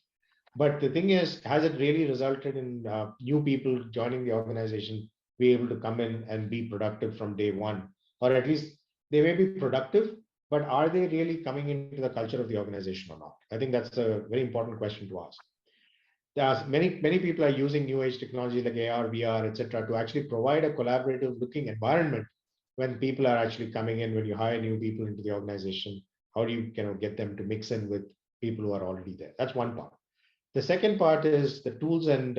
But the thing is, has it really resulted in new people joining the organization, be able to come in and be productive from day one? Or at least they may be productive, but are they really coming into the culture of the organization or not? I think that's a very important question to ask. There's many people are using new age technology like AR, VR, etc., to actually provide a collaborative looking environment when people are actually coming in, when you hire new people into the organization. How do you get them to mix in with people who are already there? That's one part. The second part is the tools and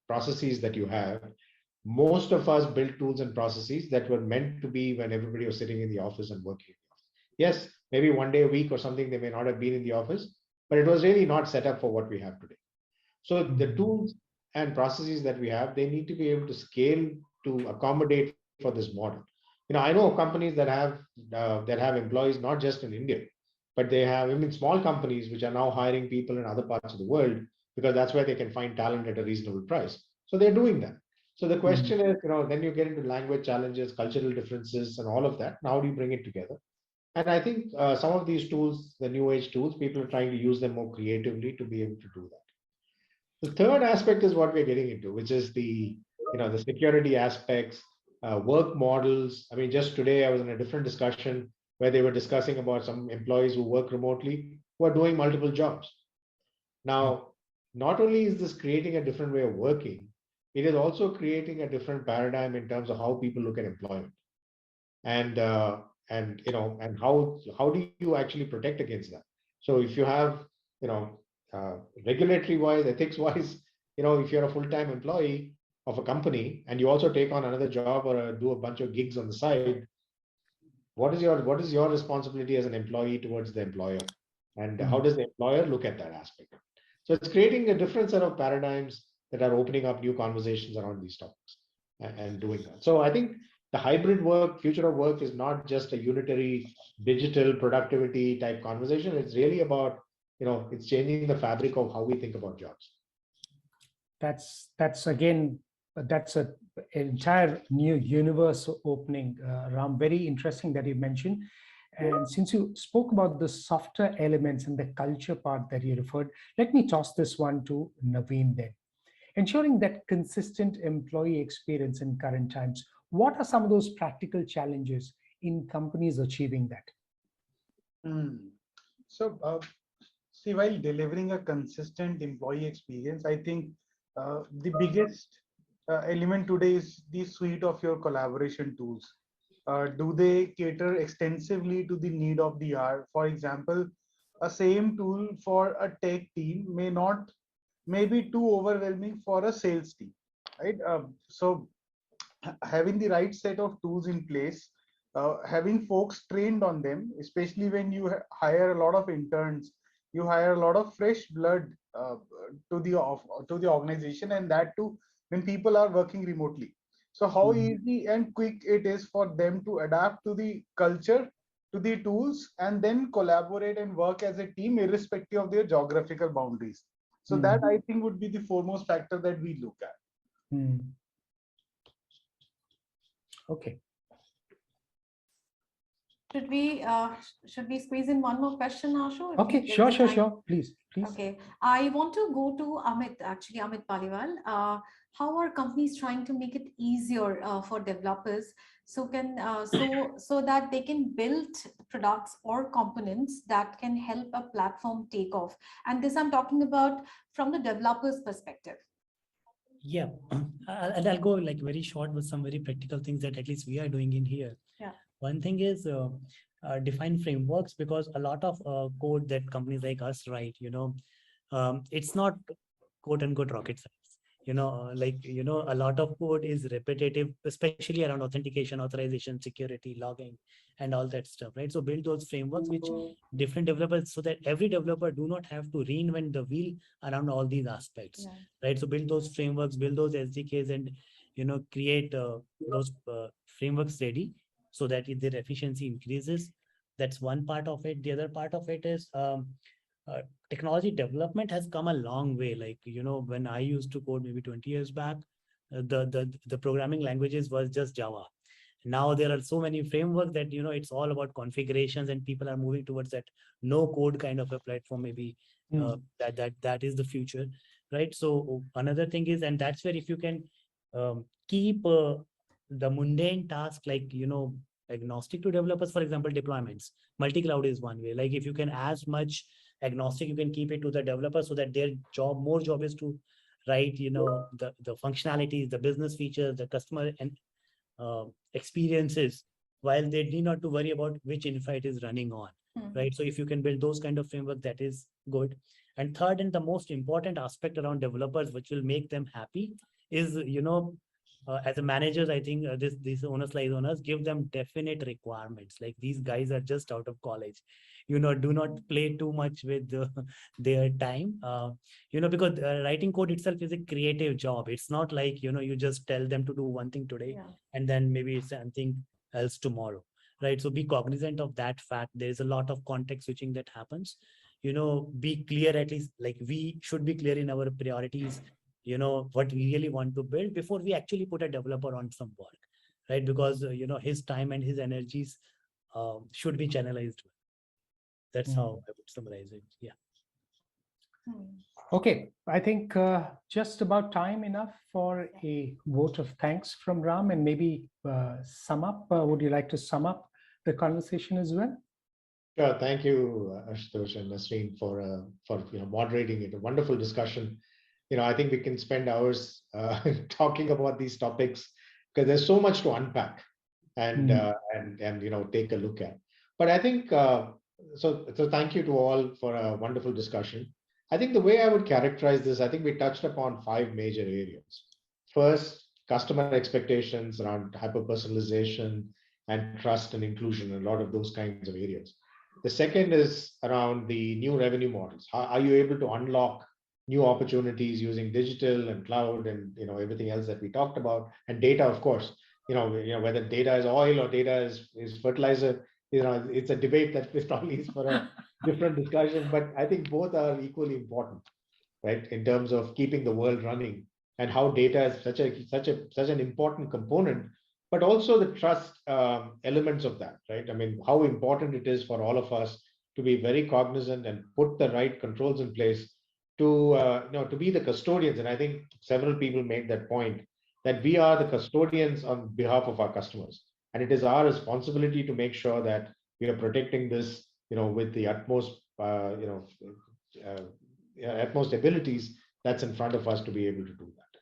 processes that you have. Most of us built tools and processes that were meant to be when everybody was sitting in the office and working. Yes, maybe one day a week or something, they may not have been in the office, but it was really not set up for what we have today. So the tools and processes that we have, they need to be able to scale to accommodate for this model. I know companies that have employees not just in India, but they have even small companies which are now hiring people in other parts of the world because that's where they can find talent at a reasonable price. So they're doing that. So the question is, then you get into language challenges, cultural differences, and all of that. Now, how do you bring it together? And I think some of these tools, the new age tools, people are trying to use them more creatively to be able to do that. The third aspect is what we're getting into, which is the security aspects, work models. I mean, just today I was in a different discussion where they were discussing about some employees who work remotely who are doing multiple jobs. Now, not only is this creating a different way of working, it is also creating a different paradigm in terms of how people look at employment, and how do you actually protect against that? So if you have regulatory wise, ethics wise, if you're a full-time employee of a company and you also take on another job or do a bunch of gigs on the side, what is your responsibility as an employee towards the employer, and how does the employer look at that aspect? So it's creating a different set of paradigms that are opening up new conversations around these topics and doing that. So I think the hybrid work, future of work is not just a unitary digital productivity type conversation. It's really about, it's changing the fabric of how we think about jobs. That's again, that's an entire new universe opening. Ram, very interesting that you mentioned. And since you spoke about the softer elements and the culture part that you referred, let me toss this one to Naveen then. Ensuring that consistent employee experience in current times, what are some of those practical challenges in companies achieving that? So, see, while delivering a consistent employee experience, I think the biggest element today is the suite of your collaboration tools. Do they cater extensively to the need of the hour? For example, a same tool for a tech team may be too overwhelming for a sales team, right? So having the right set of tools in place, having folks trained on them, especially when you hire a lot of interns, you hire a lot of fresh blood to the organization, and that too when people are working remotely. So how easy and quick it is for them to adapt to the culture, to the tools, and then collaborate and work as a team irrespective of their geographical boundaries. So that I think would be the foremost factor that we look at. Okay. Should we squeeze in one more question, Ashu? Okay, sure. Please. Okay, I want to go to Amit, actually, Amit Paliwal. How are companies trying to make it easier for developers so that they can build products or components that can help a platform take off? And this I'm talking about from the developer's perspective. Yeah, I'll go like very short with some very practical things that at least we are doing in here. Yeah. One thing is define frameworks, because a lot of code that companies like us write, it's not quote unquote rocket science. A lot of code is repetitive, especially around authentication, authorization, security, logging, and all that stuff, right? So build those frameworks which different developers, so that every developer do not have to reinvent the wheel around all these aspects, right? So build those frameworks, build those SDKs, and create those frameworks ready, so that their efficiency increases. That's one part of it. The other part of it is technology development has come a long way. Like, when I used to code maybe 20 years back, the programming languages was just Java. Now there are so many frameworks that, it's all about configurations, and people are moving towards that no code kind of a platform. Maybe that is the future, right? So another thing is, and that's where if you can keep the mundane task, like, agnostic to developers, for example, deployments, multi-cloud is one way. Like, if you can as much agnostic, you can keep it to the developer, so that their more job is to write, the functionalities, the business features, the customer and experiences, while they need not to worry about which infra it is running on, right? So if you can build those kind of framework, that is good. And third, and the most important aspect around developers, which will make them happy, is, as a managers, I think these owners give them definite requirements. Like, these guys are just out of college, do not play too much with their time, because writing code itself is a creative job. It's not like, you just tell them to do one thing today and then maybe it's something else tomorrow, right? So be cognizant of that fact. There is a lot of context switching that happens. Be clear, at least like we should be clear in our priorities, what we really want to build before we actually put a developer on some work, right? Because his time and his energies should be channelized. That's how I would summarize it. Yeah. Okay, I think just about time enough for a vote of thanks from Ram, and maybe sum up. Would you like to sum up the conversation as well? Sure. Thank you, Ashutosh and Nasrin, for moderating it. A wonderful discussion. I think we can spend hours talking about these topics, because there's so much to unpack and take a look at. But I think so thank you to all for a wonderful discussion. I think the way I would characterize this, I think we touched upon 5 major areas. First, customer expectations around hyper-personalization and trust and inclusion, a lot of those kinds of areas. The second is around the new revenue models. How are you able to unlock new opportunities using digital and cloud and everything else that we talked about, and data, of course. Whether data is oil or data is fertilizer. It's a debate that probably is for a different discussion. But I think both are equally important, right? In terms of keeping the world running, and how data is such an important component, but also the trust elements of that, right? I mean, how important it is for all of us to be very cognizant and put the right controls in place to be the custodians. And I think several people made that point, that we are the custodians on behalf of our customers, and it is our responsibility to make sure that we are protecting this, with the utmost utmost abilities that's in front of us to be able to do that.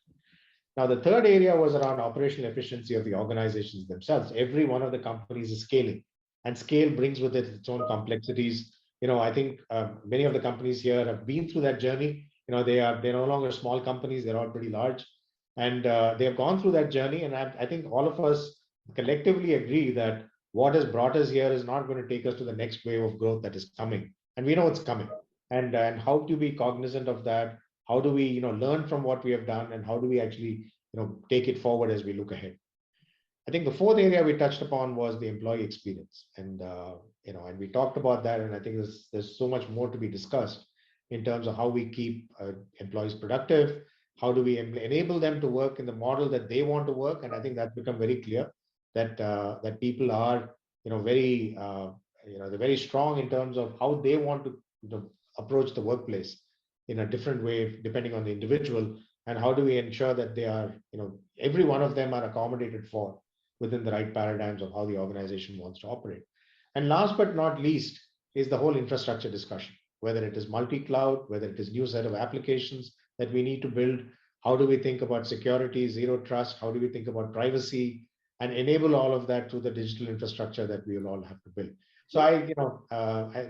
Now, the third area was around operational efficiency of the organizations themselves. Every one of the companies is scaling, and scale brings with it its own complexities. I think many of the companies here have been through that journey. They're no longer small companies; they're all pretty large, and they have gone through that journey. And I think all of us collectively agree that what has brought us here is not going to take us to the next wave of growth that is coming, and we know it's coming. And how do we be cognizant of that? How do we learn from what we have done, and how do we actually take it forward as we look ahead. I think the fourth area we touched upon was the employee experience, and and we talked about that, and I think there's so much more to be discussed in terms of how we keep employees productive, how do we enable them to work in the model that they want to work, and I think that's become very clear that that people are very they're very strong in terms of how they want to approach the workplace in a different way depending on the individual, and how do we ensure that they are every one of them are accommodated for within the right paradigms of how the organization wants to operate. And last but not least is the whole infrastructure discussion, whether it is multi-cloud, whether it is new set of applications that we need to build. How do we think about security, zero trust? How do we think about privacy, and enable all of that through the digital infrastructure that we will all have to build? So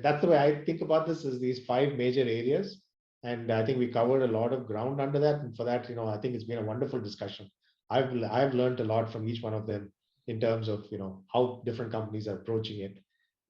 that's the way I think about this, is these five major areas. And I think we covered a lot of ground under that. And for that, I think it's been a wonderful discussion. I've learned a lot from each one of them in terms of how different companies are approaching it,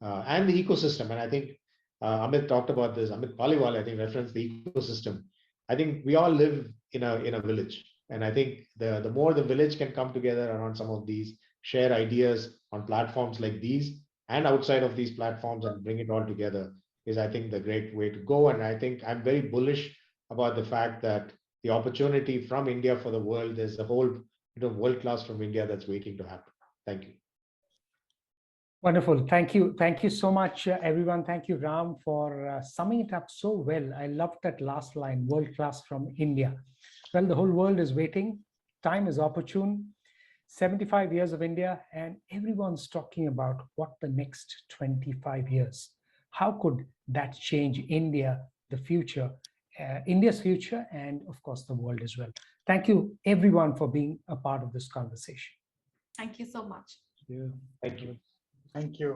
and the ecosystem. And I think Amit talked about this. Amit Paliwal, I think, referenced the ecosystem. I think we all live in a village, and I think the more the village can come together around some of these, share ideas on platforms like these and outside of these platforms, and bring it all together, is, I think, the great way to go. And I think I'm very bullish about the fact that the opportunity from India for the world, there's a whole world class from India that's waiting to happen. Thank you. Wonderful. Thank you. Thank you so much, everyone. Thank you, Ram, for summing it up so well. I loved that last line, world class from India. Well, the whole world is waiting. Time is opportune. 75 years of India, and everyone's talking about what the next 25 years. How could that change India, the future, India's future, and of course, the world as well. Thank you, everyone, for being a part of this conversation. Thank you so much. Thank you. Thank you.